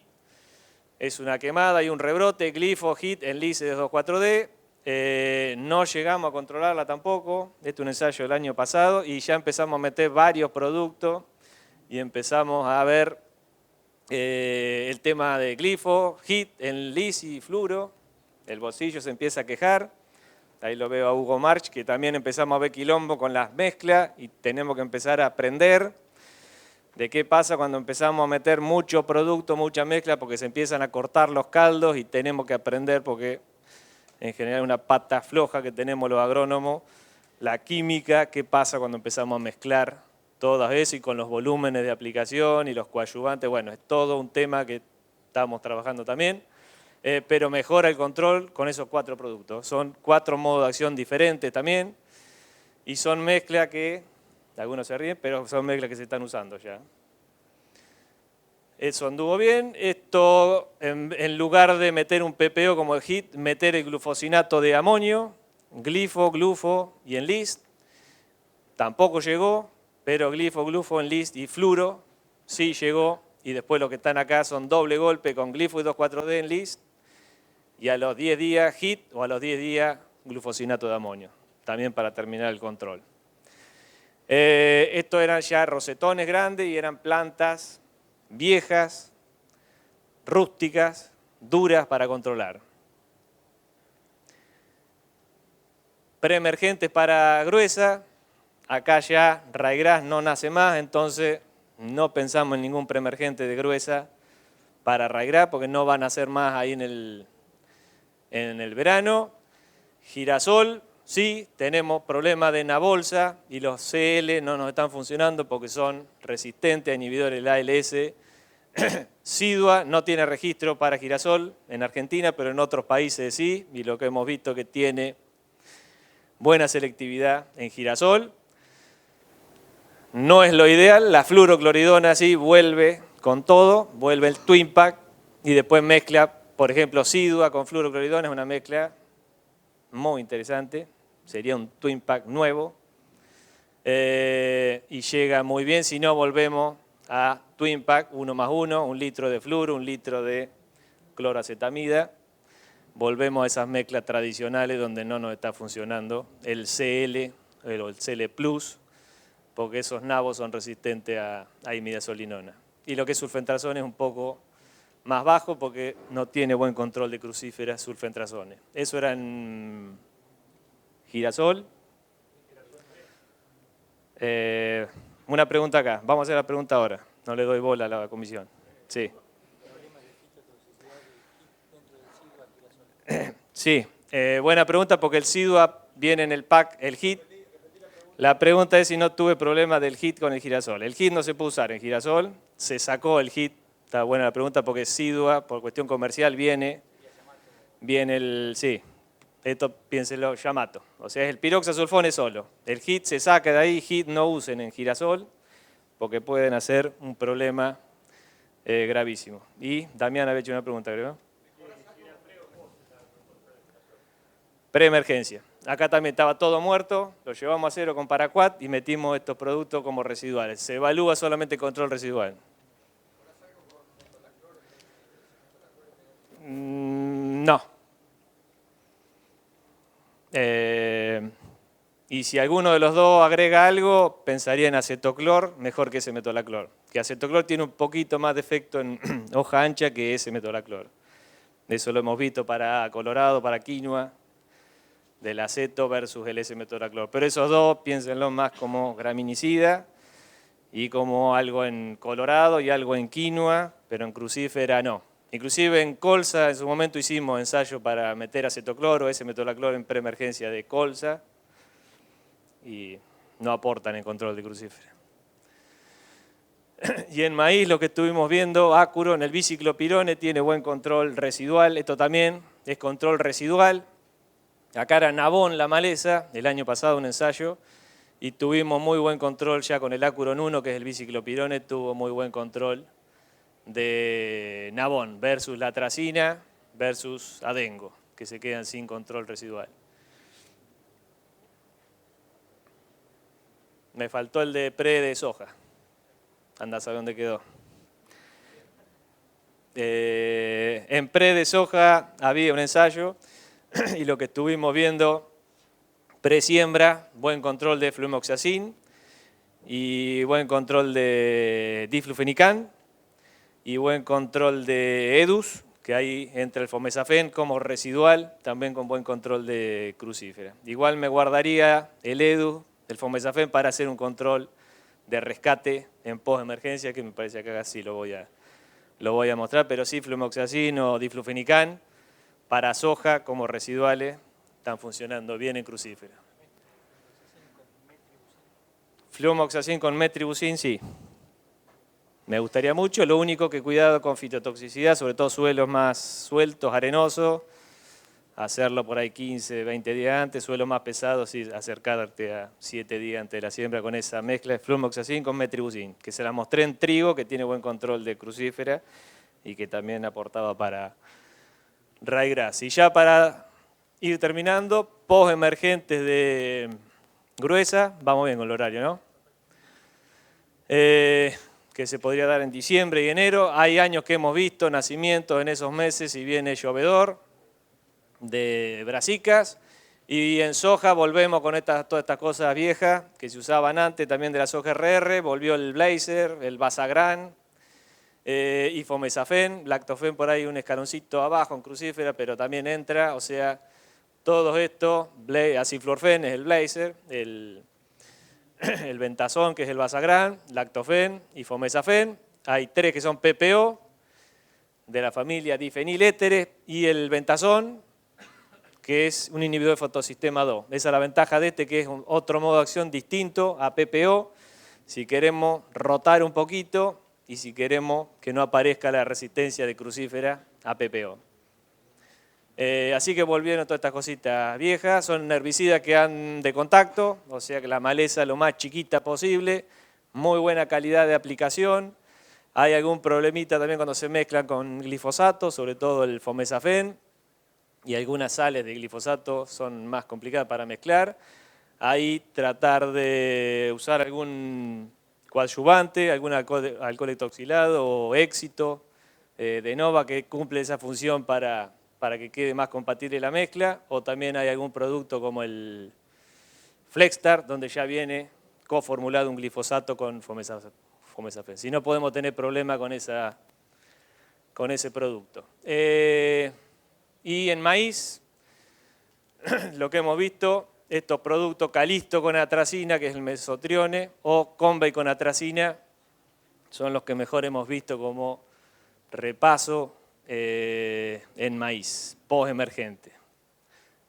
Es una quemada y un rebrote, glifo, hit en Lice 2,4-D. No llegamos a controlarla tampoco. Este es un ensayo del año pasado y ya empezamos a meter varios productos y empezamos a ver el tema de glifo, hit en Lice y fluoro. El bolsillo se empieza a quejar. Ahí lo veo a Hugo March, que también empezamos a ver quilombo con las mezclas y tenemos que empezar a aprender de qué pasa cuando empezamos a meter mucho producto, mucha mezcla, porque se empiezan a cortar los caldos y tenemos que aprender, porque en general es una pata floja que tenemos los agrónomos, la química, qué pasa cuando empezamos a mezclar todo eso y con los volúmenes de aplicación y los coadyuvantes. Bueno, es todo un tema que estamos trabajando también, pero mejora el control con esos 4 productos. Son 4 modos de acción diferentes también y son mezclas que, algunos se ríen, pero son mezclas que se están usando ya. Eso anduvo bien. Esto, en lugar de meter un PPO como el HIT, meter el glufosinato de amonio, glifo, glufo y enlist. Tampoco llegó, pero glifo, glufo, enlist y fluoro sí llegó. Y después lo que están acá son doble golpe con glifo y 2,4-D enlist. Y a los 10 días HIT o a los 10 días glufosinato de amonio. También para terminar el control. Estos eran ya rosetones grandes y eran plantas viejas, rústicas, duras para controlar. Preemergentes para gruesa, acá ya ryegrass no nace más, entonces no pensamos en ningún preemergente de gruesa para ryegrass porque no van a nacer más ahí en el verano. Girasol, sí, tenemos problemas de enabolsa y los CL no nos están funcionando porque son resistentes a inhibidores del ALS. Sidua no tiene registro para girasol en Argentina, pero en otros países sí, y lo que hemos visto que tiene buena selectividad en girasol. No es lo ideal, la fluorocloridona sí vuelve con todo, vuelve el Twin Pack y después mezcla, por ejemplo, Sidua con fluorocloridona, es una mezcla muy interesante. Sería un Twin Pack nuevo y llega muy bien. Si no, volvemos a Twin Pack 1+1, 1 litro de fluoro, 1 litro de cloroacetamida. Volvemos a esas mezclas tradicionales donde no nos está funcionando el CL o el CL+, porque esos nabos son resistentes a imidazolinona. Y lo que es sulfentrazone es un poco más bajo porque no tiene buen control de crucíferas sulfentrazone. Eso era en girasol. Una pregunta acá. Vamos a hacer la pregunta ahora. No le doy bola a la comisión. Sí. Sí. Buena pregunta porque el Sidua viene en el pack, el HIT. La pregunta es si no tuve problema del HIT con el girasol. El HIT no se puede usar en girasol. Se sacó el HIT. Está buena la pregunta porque Sidua, por cuestión comercial, viene el... Sí. esto piénsenlo, Yamato. O sea, es el piroxasulfone solo. El HIT se saca de ahí, HIT no usen en girasol, porque pueden hacer un problema gravísimo. Y Damián había hecho una pregunta, creo. Preemergencia. Acá también estaba todo muerto, lo llevamos a cero con Paraquat y metimos estos productos como residuales. Se evalúa solamente control residual. No. Y si alguno de los dos agrega algo, pensaría en acetoclor, mejor que ese metolaclor. Que acetoclor tiene un poquito más de efecto en hoja ancha que ese metolaclor. Eso lo hemos visto para colorado, para quinoa, del aceto versus el S-metolaclor. Pero esos dos, piénsenlo más como graminicida y como algo en colorado y algo en quinoa, pero en crucífera no. Inclusive en colza, en su momento hicimos ensayo para meter acetoclor o S-metolaclor en preemergencia de colza y no aportan en control de crucífera. Y en maíz lo que estuvimos viendo, Acuro en el biciclopirone tiene buen control residual, esto también es control residual. Acá era Nabón la maleza, el año pasado un ensayo, y tuvimos muy buen control ya con el Acuron 1, que es el biciclopirone, tuvo muy buen control de Nabón versus la atracina versus Adengo, que se quedan sin control residual. Me faltó el de pre de soja. Anda a saber dónde quedó. En pre de soja había un ensayo y lo que estuvimos viendo, pre-siembra, buen control de fluomoxacin y buen control de diflufenican y buen control de EDUS, que hay entre el fomesafen como residual, también con buen control de crucífera. Igual me guardaría el EDUS, el fomesafen, para hacer un control de rescate en post-emergencia, que me parece que acá sí lo voy a mostrar, pero sí fluomoxacin o diflufenican para soja como residuales están funcionando bien en crucífera. Fluomoxacin con metribuzin, sí. Me gustaría mucho, lo único que cuidado con fitotoxicidad, sobre todo suelos más sueltos, arenosos, hacerlo por ahí 15, 20 días antes, suelos más pesados, sí, acercarte a 7 días antes de la siembra con esa mezcla de fluomoxacin con metribuzin, que se la mostré en trigo, que tiene buen control de crucífera y que también aportaba para ryegrass. Y ya para ir terminando, post-emergentes de gruesa, vamos bien con el horario, ¿no? Que se podría dar en diciembre y enero. Hay años que hemos visto nacimientos en esos meses y viene llovedor de brasicas. Y en soja volvemos con todas estas cosas viejas que se usaban antes también de la soja RR. Volvió el Blazer, el Basagran y Fomesafen. Lactofen por ahí un escaloncito abajo en crucífera, pero también entra. O sea, todo esto, aciflorfen es el Blazer, el Ventazón, que es el Basagran, Lactofen y Fomesafen. Hay 3 que son PPO, de la familia difeniléteres, y el Ventazón, que es un inhibidor de fotosistema 2. Esa es la ventaja de este, que es otro modo de acción distinto a PPO, si queremos rotar un poquito y si queremos que no aparezca la resistencia de crucífera a PPO. Así que volvieron todas estas cositas viejas, son herbicidas que han de contacto, o sea que la maleza lo más chiquita posible, muy buena calidad de aplicación. Hay algún problemita también cuando se mezclan con glifosato, sobre todo el fomesafen, y algunas sales de glifosato son más complicadas para mezclar. Ahí tratar de usar algún coadyuvante, algún alcohol etoxilado o éxito de Nova que cumple esa función para que quede más compatible la mezcla, o también hay algún producto como el Flexstar, donde ya viene coformulado un glifosato con fomesafen. Si no, podemos tener problema con ese producto. Y en maíz, lo que hemos visto, estos productos Calisto con atracina, que es el mesotrione, o Convey con atracina, son los que mejor hemos visto como repaso en maíz, post-emergente.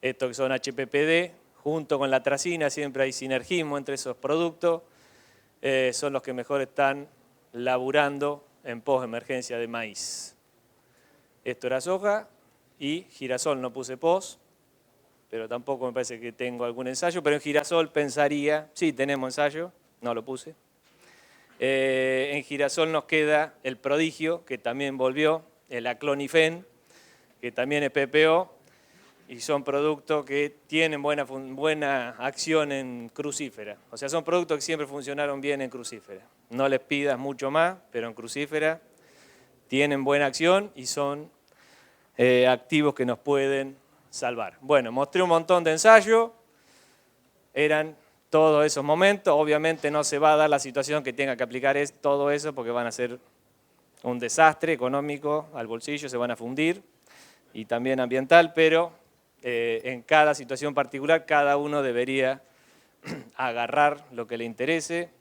Estos que son HPPD, junto con la atracina, siempre hay sinergismo entre esos productos, son los que mejor están laburando en post-emergencia de maíz. Esto era soja y girasol, no puse post. pero tampoco me parece que tengo algún ensayo, pero en girasol pensaría, sí, tenemos ensayo, no lo puse. En girasol nos queda el prodigio, que también volvió, el aclonifen, que también es PPO, y son productos que tienen buena acción en crucífera. O sea, son productos que siempre funcionaron bien en crucífera. No les pidas mucho más, pero en crucífera tienen buena acción y son activos que nos pueden salvar. Bueno, mostré un montón de ensayos, eran todos esos momentos. Obviamente no se va a dar la situación que tenga que aplicar todo eso porque van a ser un desastre económico al bolsillo, se van a fundir y también ambiental, pero en cada situación particular cada uno debería agarrar lo que le interese.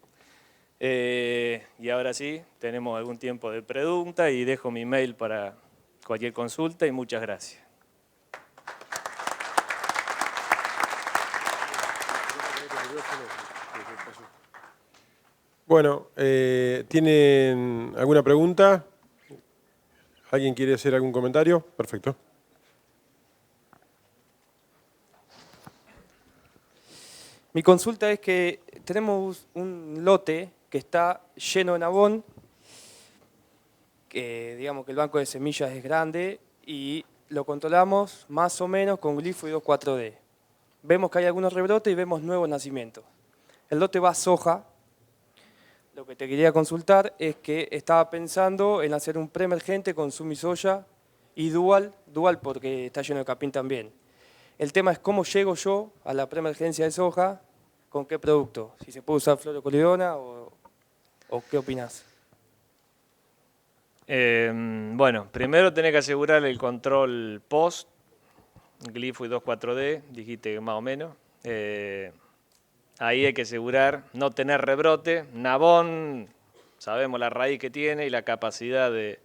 Y ahora sí, tenemos algún tiempo de pregunta y dejo mi mail para cualquier consulta y muchas gracias. Bueno, ¿tienen alguna pregunta? ¿Alguien quiere hacer algún comentario? Perfecto. Mi consulta es que tenemos un lote que está lleno de nabón, que digamos que el banco de semillas es grande y lo controlamos más o menos con glifo y 2,4-D. Vemos que hay algunos rebrotes y vemos nuevos nacimientos. El lote va a soja. Lo que te quería consultar es que estaba pensando en hacer un preemergente con Sumisoya y dual porque está lleno de capín también. El tema es cómo llego yo a la preemergencia de soja, con qué producto, si se puede usar fluorocolidona o qué opinás. Bueno, primero tenés que asegurar el control post, glifo y 2,4-D, dijiste que más o menos. Ahí hay que asegurar no tener rebrote. Nabón, sabemos la raíz que tiene y la capacidad de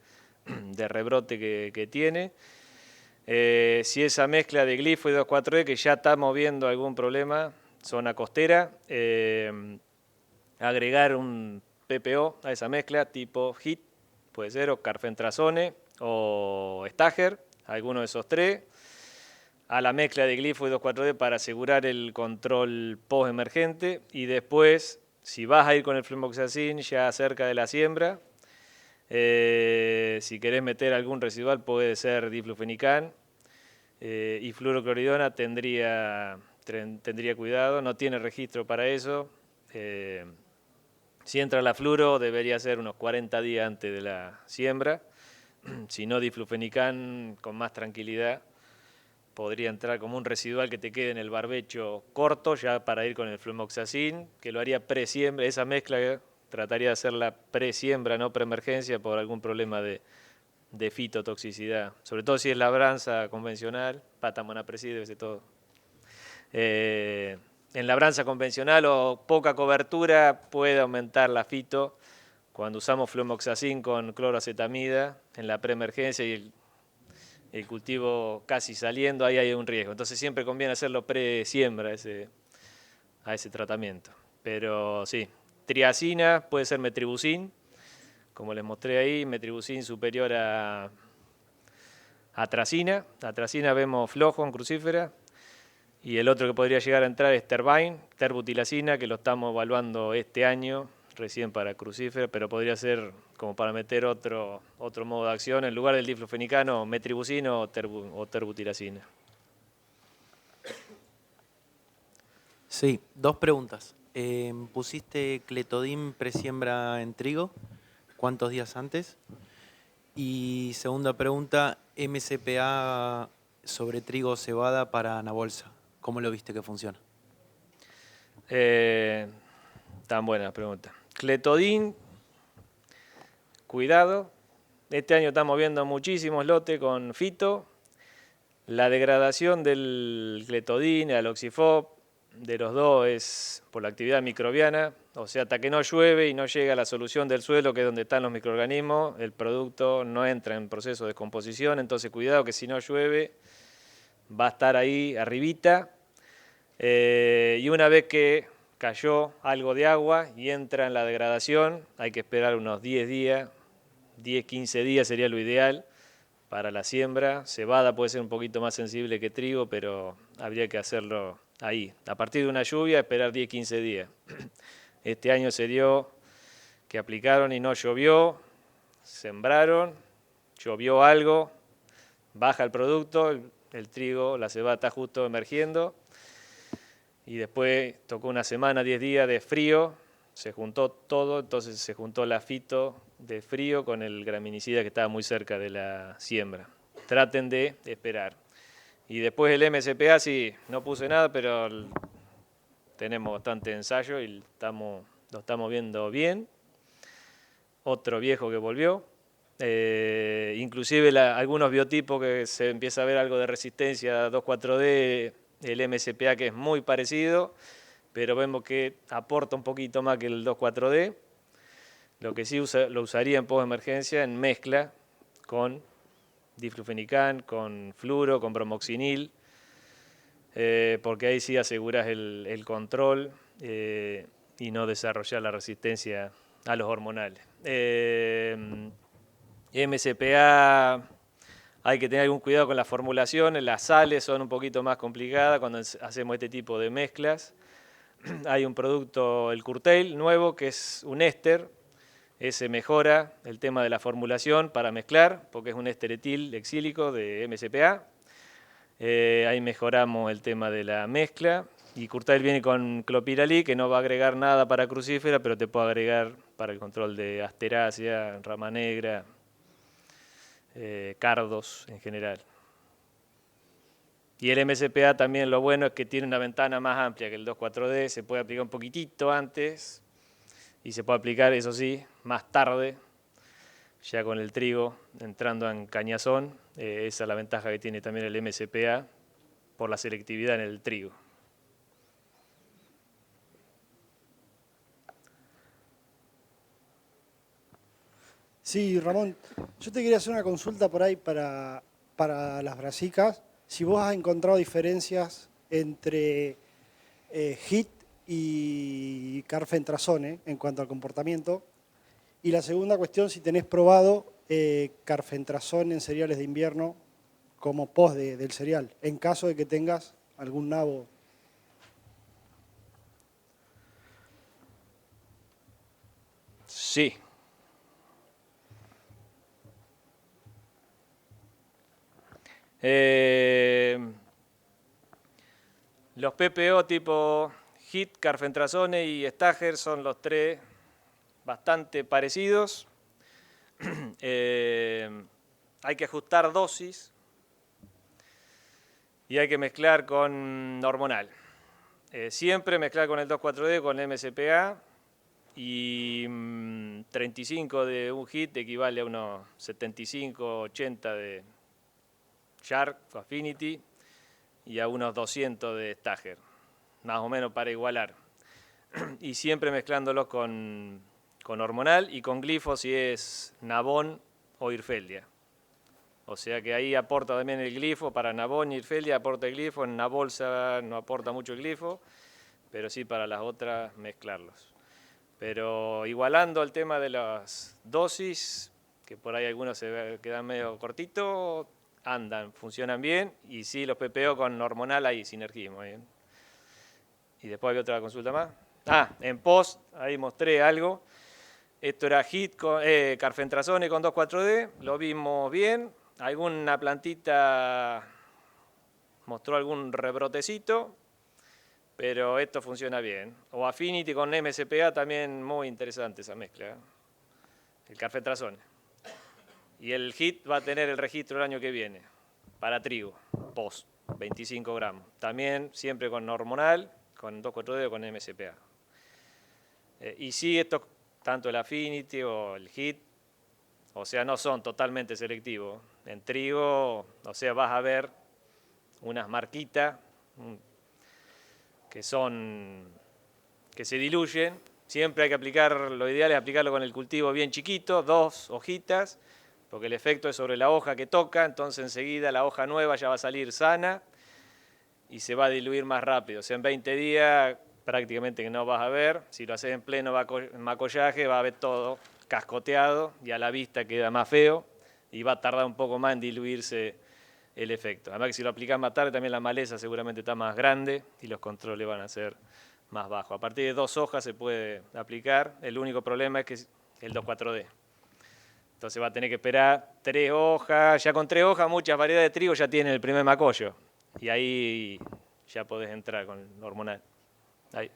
rebrote que tiene. Si esa mezcla de glifo y 2,4-D, que ya estamos viendo algún problema, zona costera, agregar un PPO a esa mezcla tipo HIT, puede ser, o carfentrazone o Stager, alguno de esos tres, a la mezcla de glifo y 2,4-D para asegurar el control post-emergente y después, si vas a ir con el flumoxacin ya cerca de la siembra, si querés meter algún residual puede ser diflufenican y fluorocloridona tendría cuidado, no tiene registro para eso. Si entra la fluoro debería ser unos 40 días antes de la siembra, si no diflufenican con más tranquilidad. Podría entrar como un residual que te quede en el barbecho corto, ya para ir con el flumoxacin, que lo haría pre-siembra. Esa mezcla trataría de hacerla pre-siembra, no pre-emergencia, por algún problema de fitotoxicidad. Sobre todo si es labranza convencional, pata monapreside, ese todo. En labranza convencional o poca cobertura puede aumentar la fito. Cuando usamos flumoxacin con cloroacetamida en la pre-emergencia y el cultivo casi saliendo, ahí hay un riesgo. Entonces siempre conviene hacerlo pre-siembra a ese tratamiento. Pero sí, triacina puede ser metribuzin, como les mostré ahí, metribuzin superior a atracina. Atracina vemos flojo en crucífera. Y el otro que podría llegar a entrar es terbutilacina, que lo estamos evaluando este año, recién para crucífera, pero podría ser como para meter otro modo de acción en lugar del diflufenicano, metribuzina o terbutilacina. Sí, dos preguntas. ¿Pusiste cletodin presiembra en trigo? ¿Cuántos días antes? Y segunda pregunta, MCPA sobre trigo o cebada para anabolsa. ¿Cómo lo viste que funciona? Tan buena pregunta. Cletodin, cuidado. Este año estamos viendo muchísimos lotes con fito. La degradación del cletodin, el aloxifop, de los dos es por la actividad microbiana. O sea, hasta que no llueve y no llega a la solución del suelo, que es donde están los microorganismos, el producto no entra en proceso de descomposición. Entonces, cuidado que si no llueve, va a estar ahí arribita. Y una vez que cayó algo de agua y entra en la degradación, hay que esperar unos 10 días, 10-15 días sería lo ideal para la siembra. Cebada puede ser un poquito más sensible que trigo, pero habría que hacerlo ahí. A partir de una lluvia, esperar 10, 15 días. Este año se dio que aplicaron y no llovió, sembraron, llovió algo, baja el producto, el trigo, la cebada está justo emergiendo, y después tocó una semana, 10 días de frío, se juntó todo, entonces se juntó la fito de frío con el graminicida que estaba muy cerca de la siembra. Traten de esperar. Y después el MSPA sí, no puse nada, pero tenemos bastante ensayo y lo estamos viendo bien. Otro viejo que volvió. Inclusive algunos biotipos que se empieza a ver algo de resistencia a 2,4-D, el MSPA que es muy parecido, pero vemos que aporta un poquito más que el 2,4-D. Lo que sí lo usaría en post-emergencia en mezcla con diflufenicán, con fluoro, con bromoxinil, porque ahí sí aseguras el control y no desarrollar la resistencia a los hormonales. MSPA, hay que tener algún cuidado con las formulaciones, las sales son un poquito más complicadas cuando hacemos este tipo de mezclas. Hay un producto, el Curtail, nuevo, que es un éster. Ese mejora el tema de la formulación para mezclar, porque es un éster etil exílico de MSPA. Ahí mejoramos el tema de la mezcla. Y Curtail viene con clopiralí, que no va a agregar nada para crucífera, pero te puede agregar para el control de asterácea, rama negra, cardos en general. Y el MSPA también lo bueno es que tiene una ventana más amplia que el 2,4-D, se puede aplicar un poquitito antes y se puede aplicar, eso sí, más tarde, ya con el trigo entrando en cañazón. Esa es la ventaja que tiene también el MSPA por la selectividad en el trigo. Sí, Ramón, yo te quería hacer una consulta por ahí para las brasicas. Si vos has encontrado diferencias entre HIT y carfentrazone en cuanto al comportamiento. Y la segunda cuestión, si tenés probado carfentrazone en cereales de invierno como post del cereal, en caso de que tengas algún nabo. Sí. Los PPO tipo HIT, carfentrazone y Stager son los tres bastante parecidos. Hay que ajustar dosis y hay que mezclar con hormonal. Siempre mezclar con el 2,4-D, con el MSPA, y 35 de un HIT equivale a unos 75, 80 de Shark o Affinity y a unos 200 de Stager, más o menos para igualar. Y siempre mezclándolos con hormonal y con glifo si es Nabón o Irfeldia. O sea que ahí aporta también el glifo, para Nabón y Irfeldia aporta el glifo, en una bolsa no aporta mucho el glifo, pero sí para las otras mezclarlos. Pero igualando el tema de las dosis, que por ahí algunos se quedan medio cortitos, andan, funcionan bien, y sí, los PPO con hormonal hay sinergismo. ¿Eh? Y después había otra consulta más. En post, ahí mostré algo. Esto era HIT, carfentrazone con 2,4-D, lo vimos bien. Alguna plantita mostró algún rebrotecito, pero esto funciona bien. O Affinity con MSPA también muy interesante esa mezcla. ¿Eh? El carfentrazone. Y el HIT va a tener el registro el año que viene, para trigo, post, 25 gramos. También siempre con hormonal, con 2,4-D o con MSPA. Y sí, esto, tanto el Affinity o el HIT, o sea, no son totalmente selectivos. En trigo, o sea, vas a ver unas marquitas que se diluyen. Siempre hay que aplicar, lo ideal es aplicarlo con el cultivo bien chiquito, 2 hojitas, porque el efecto es sobre la hoja que toca, entonces enseguida la hoja nueva ya va a salir sana y se va a diluir más rápido. O sea, en 20 días prácticamente que no vas a ver. Si lo haces en pleno macollaje, va a ver todo cascoteado y a la vista queda más feo y va a tardar un poco más en diluirse el efecto. Además que si lo aplicás más tarde también la maleza seguramente está más grande y los controles van a ser más bajos. A partir de 2 hojas se puede aplicar, el único problema es que es el 2,4-D. Entonces va a tener que esperar 3 hojas, ya con 3 hojas muchas variedades de trigo ya tienen el primer macollo y ahí ya podés entrar con lo hormonal. Ahí.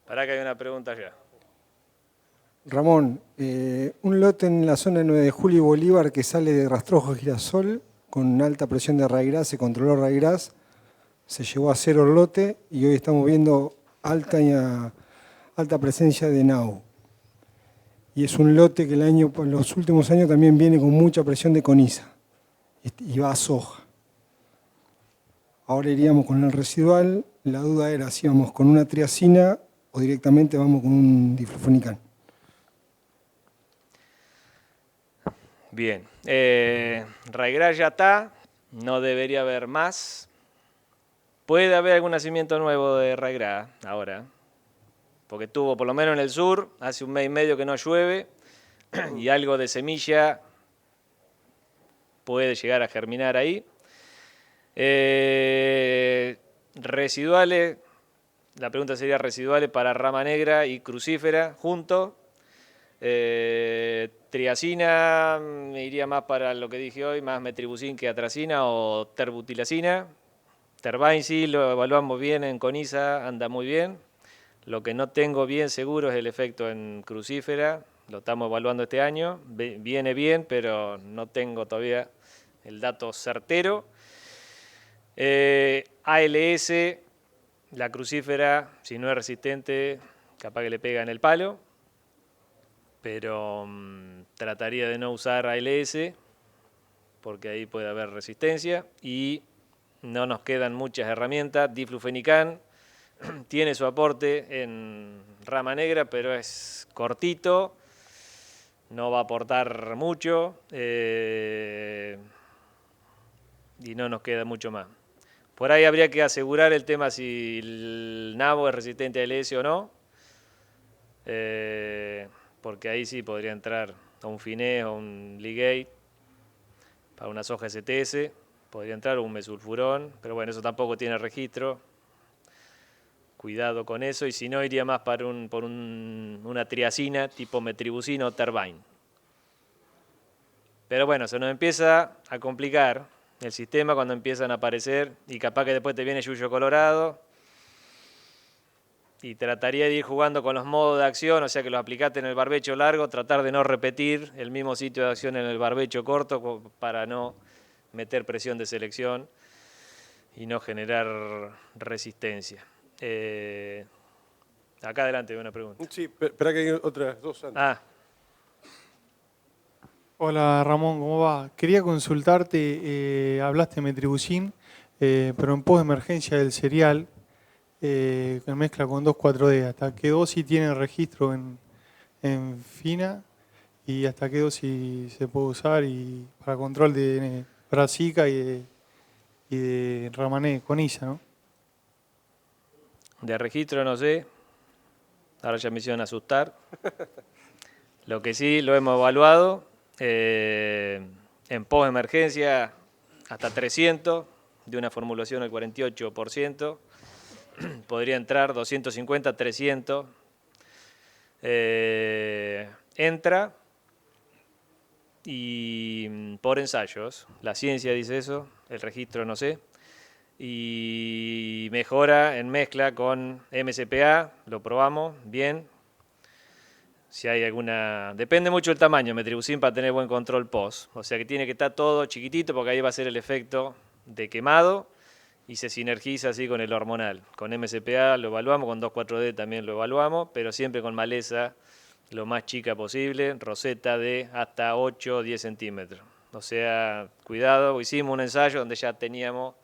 Pará que hay una pregunta allá. Ramón, un lote en la zona 9 de Julio y Bolívar que sale de rastrojo girasol con alta presión de raigras, se controló raigras, se llevó a 0 el lote y hoy estamos viendo alta presencia de nau. Y es un lote que en los últimos años también viene con mucha presión de coniza y va a soja. Ahora iríamos con el residual, la duda era si íbamos con una triacina o directamente vamos con un diflufenicán. Bien, raigras ya está, no debería haber más. Puede haber algún nacimiento nuevo de raigras ahora, porque tuvo, por lo menos en el sur, hace 1 mes y medio que no llueve, y algo de semilla puede llegar a germinar ahí. Residuales, la pregunta sería residuales para rama negra y crucífera juntos. Triacina, me iría más para lo que dije hoy, más metribuzin que atracina o terbutilacina. Terbain sí, lo evaluamos bien en coniza, anda muy bien. Lo que no tengo bien seguro es el efecto en crucífera, lo estamos evaluando este año. Viene bien, pero no tengo todavía el dato certero. ALS, la crucífera, si no es resistente, capaz que le pega en el palo. Pero trataría de no usar ALS porque ahí puede haber resistencia y no nos quedan muchas herramientas. Diflufenicán tiene su aporte en rama negra, pero es cortito, no va a aportar mucho y no nos queda mucho más. Por ahí habría que asegurar el tema si el nabo es resistente a ALS o no. Porque ahí sí podría entrar a un finés o un ligate para una soja STS, podría entrar un mesulfurón, pero bueno, eso tampoco tiene registro. Cuidado con eso, y si no, iría más por una triacina tipo metribuzina o terbain. Pero bueno, se nos empieza a complicar el sistema cuando empiezan a aparecer, y capaz que después te viene yuyo colorado, y trataría de ir jugando con los modos de acción, o sea que los aplicaste en el barbecho largo, tratar de no repetir el mismo sitio de acción en el barbecho corto para no meter presión de selección y no generar resistencia. Acá adelante hay una pregunta. Sí, espera que hay otras 2 antes. Hola Ramón, ¿cómo va? Quería consultarte, hablaste de metribuzin, pero en post-emergencia del cereal, que mezcla con 2,4-D, ¿hasta qué dosis tiene registro en fina y hasta qué dosis se puede usar y para control de brassica y de ramané, coniza, ¿no? De registro no sé, ahora ya me hicieron asustar. Lo que sí lo hemos evaluado, en post-emergencia hasta 300, de una formulación al 48%. Podría entrar 250, 300. Entra y por ensayos. La ciencia dice eso, el registro no sé. Y mejora en mezcla con MSPA, lo probamos, bien. Si hay alguna... Depende mucho del tamaño, metribuzin para tener buen control post. O sea que tiene que estar todo chiquitito porque ahí va a ser el efecto de quemado y se sinergiza así con el hormonal. Con MSPA lo evaluamos, con 2,4-D también lo evaluamos, pero siempre con maleza lo más chica posible, roseta de hasta 8 o 10 centímetros. O sea, cuidado, hicimos un ensayo donde ya teníamos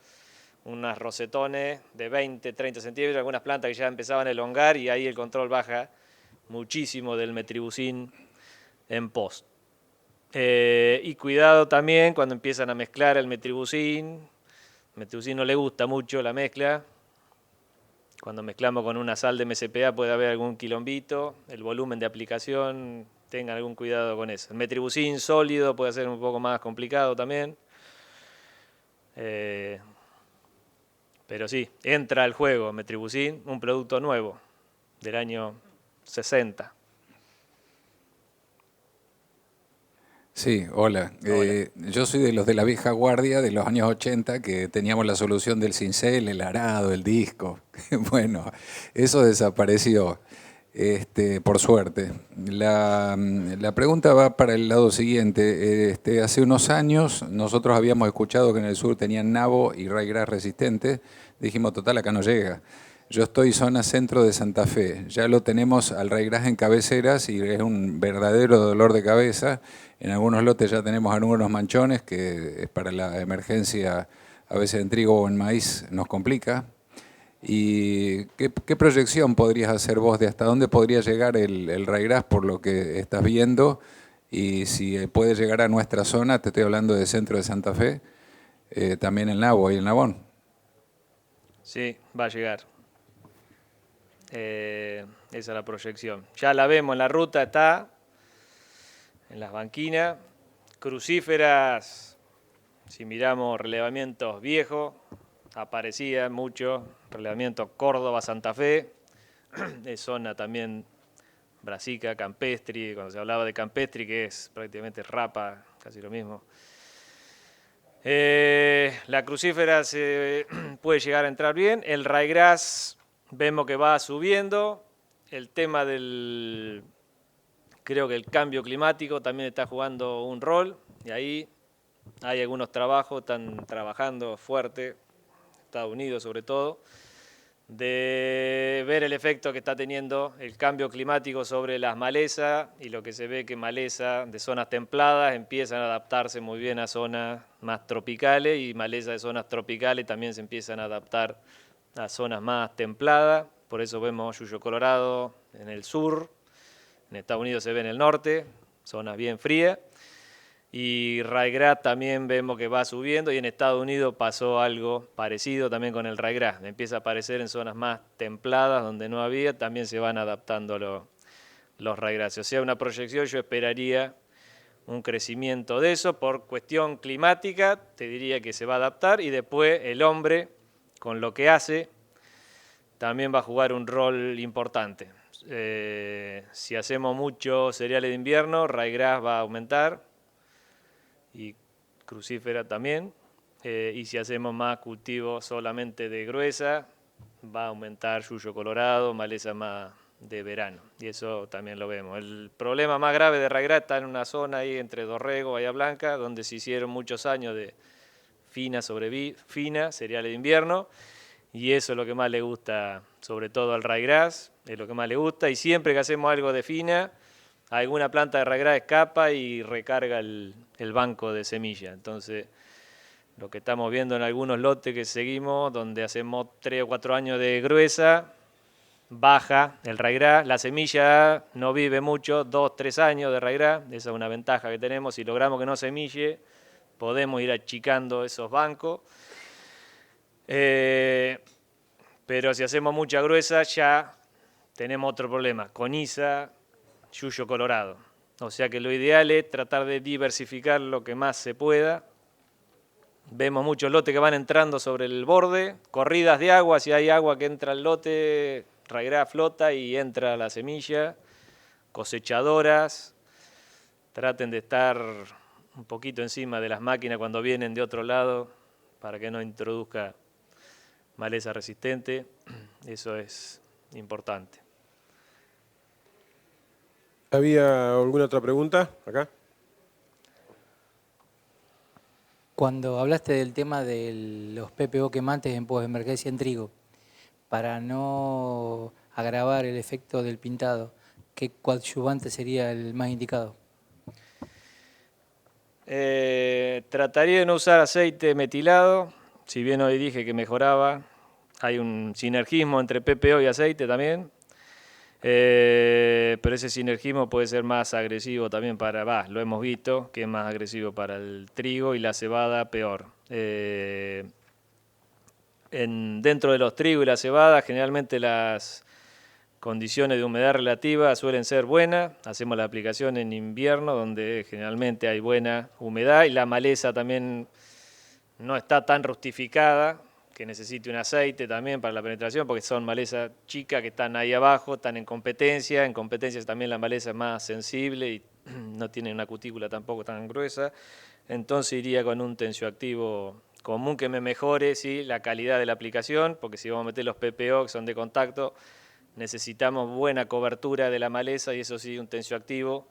unas rosetones de 20, 30 centímetros, algunas plantas que ya empezaban a elongar y ahí el control baja muchísimo del metribuzin en post. Y cuidado también cuando empiezan a mezclar el metribuzin. Metribuzin no le gusta mucho la mezcla. Cuando mezclamos con una sal de MSPA puede haber algún quilombito. El volumen de aplicación tengan algún cuidado con eso. El metribuzin sólido puede ser un poco más complicado también. Pero sí, entra al juego metribuzin, un producto nuevo del año 60. Sí, hola. Yo soy de los de la vieja guardia de los años 80 que teníamos la solución del cincel, el arado, el disco. Bueno, eso desapareció, por suerte. La pregunta va para el lado siguiente. Hace unos años nosotros habíamos escuchado que en el sur tenían nabo y ryegrass resistente. Dijimos, total, acá no llega. Yo estoy zona centro de Santa Fe. Ya lo tenemos al ryegrass en cabeceras y es un verdadero dolor de cabeza. En algunos lotes ya tenemos algunos manchones que es para la emergencia, a veces en trigo o en maíz nos complica. ¿Y qué proyección podrías hacer vos de hasta dónde podría llegar el ryegrass por lo que estás viendo? Y si puede llegar a nuestra zona, te estoy hablando de centro de Santa Fe, también el nabo y el nabón. Sí, va a llegar. Esa es la proyección. Ya la vemos en la ruta, está en las banquinas. Crucíferas, si miramos relevamientos viejos, aparecían mucho. Relevamiento Córdoba, Santa Fe. Es zona también brasica, campestri. Cuando se hablaba de campestri, que es prácticamente rapa, casi lo mismo. La crucífera puede llegar a entrar bien. El ryegrass vemos que va subiendo. El tema creo que el cambio climático también está jugando un rol. Y ahí hay algunos trabajos, están trabajando fuerte, Estados Unidos sobre todo, de ver el efecto que está teniendo el cambio climático sobre las malezas, y lo que se ve que malezas de zonas templadas empiezan a adaptarse muy bien a zonas más tropicales, y malezas de zonas tropicales también se empiezan a adaptar a zonas más templadas. Por eso vemos yuyo colorado en el sur, en Estados Unidos se ve en el norte, zonas bien frías. Y ryegrass también vemos que va subiendo, y en Estados Unidos pasó algo parecido también con el ryegrass. Empieza a aparecer en zonas más templadas donde no había, también se van adaptando los ryegrass. O sea, una proyección, yo esperaría un crecimiento de eso por cuestión climática, te diría que se va a adaptar, y después el hombre, con lo que hace, también va a jugar un rol importante. Si hacemos mucho cereales de invierno, ryegrass va a aumentar, y crucífera también, y si hacemos más cultivo solamente de gruesa, va a aumentar yuyo colorado, maleza más de verano, y eso también lo vemos. El problema más grave de ryegrass está en una zona ahí entre Dorrego y Bahía Blanca, donde se hicieron muchos años de fina sobre fina, cereales de invierno, y eso es lo que más le gusta, sobre todo al ryegrass, es lo que más le gusta, y siempre que hacemos algo de fina, alguna planta de ryegrass escapa y recarga el banco de semilla. Entonces, lo que estamos viendo en algunos lotes que seguimos, donde hacemos 3 o 4 años de gruesa, baja el ryegrass, la semilla no vive mucho, 2 3 años de ryegrass, esa es una ventaja que tenemos. Si logramos que no semille, podemos ir achicando esos bancos. Pero si hacemos mucha gruesa, ya tenemos otro problema, coniza, yuyo colorado. O sea que lo ideal es tratar de diversificar lo que más se pueda. Vemos muchos lotes que van entrando sobre el borde, corridas de agua, si hay agua que entra al lote, ryegrass flota y entra la semilla. Cosechadoras, traten de estar un poquito encima de las máquinas cuando vienen de otro lado para que no introduzca maleza resistente. Eso es importante. ¿Había alguna otra pregunta acá? Cuando hablaste del tema de los PPO quemantes en postemergencia en trigo, para no agravar el efecto del pintado, ¿qué coadyuvante sería el más indicado? Trataría de no usar aceite metilado, si bien hoy dije que mejoraba. Hay un sinergismo entre PPO y aceite también. Pero ese sinergismo puede ser más agresivo también lo hemos visto, que es más agresivo para el trigo, y la cebada peor. Dentro de los trigos y la cebada, generalmente las condiciones de humedad relativa suelen ser buenas. Hacemos la aplicación en invierno, donde generalmente hay buena humedad, y la maleza también no está tan rustificada, que necesite un aceite también para la penetración, porque son malezas chicas que están ahí abajo, están en competencia también la maleza es más sensible y no tiene una cutícula tampoco tan gruesa, entonces iría con un tensioactivo común que me mejore, ¿sí?, la calidad de la aplicación, porque si vamos a meter los PPO que son de contacto, necesitamos buena cobertura de la maleza, y eso sí, un tensioactivo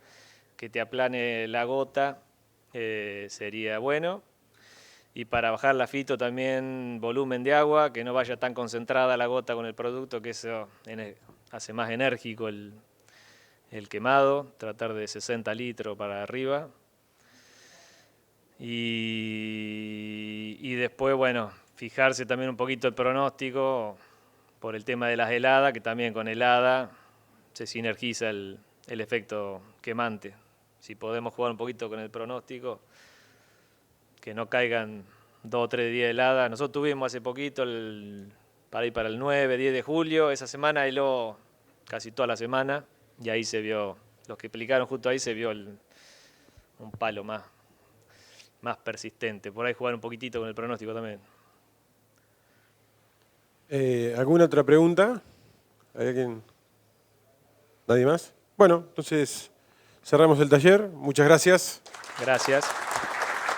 que te aplane la gota sería bueno. Y para bajar la fito también volumen de agua, que no vaya tan concentrada la gota con el producto, que eso hace más enérgico el quemado, tratar de 60 litros para arriba. Y después, bueno, fijarse también un poquito el pronóstico por el tema de las heladas, que también con helada se sinergiza el efecto quemante. Si podemos jugar un poquito con el pronóstico, que no caigan 2 o 3 días de helada. Nosotros tuvimos hace poquito, para ir para el 9, 10 de julio, esa semana heló casi toda la semana, y ahí se vio, los que aplicaron justo ahí se vio un palo más persistente. Por ahí jugar un poquitito con el pronóstico también. ¿Alguna otra pregunta? ¿Hay alguien? ¿Nadie más? Bueno, entonces cerramos el taller. Muchas gracias. Gracias.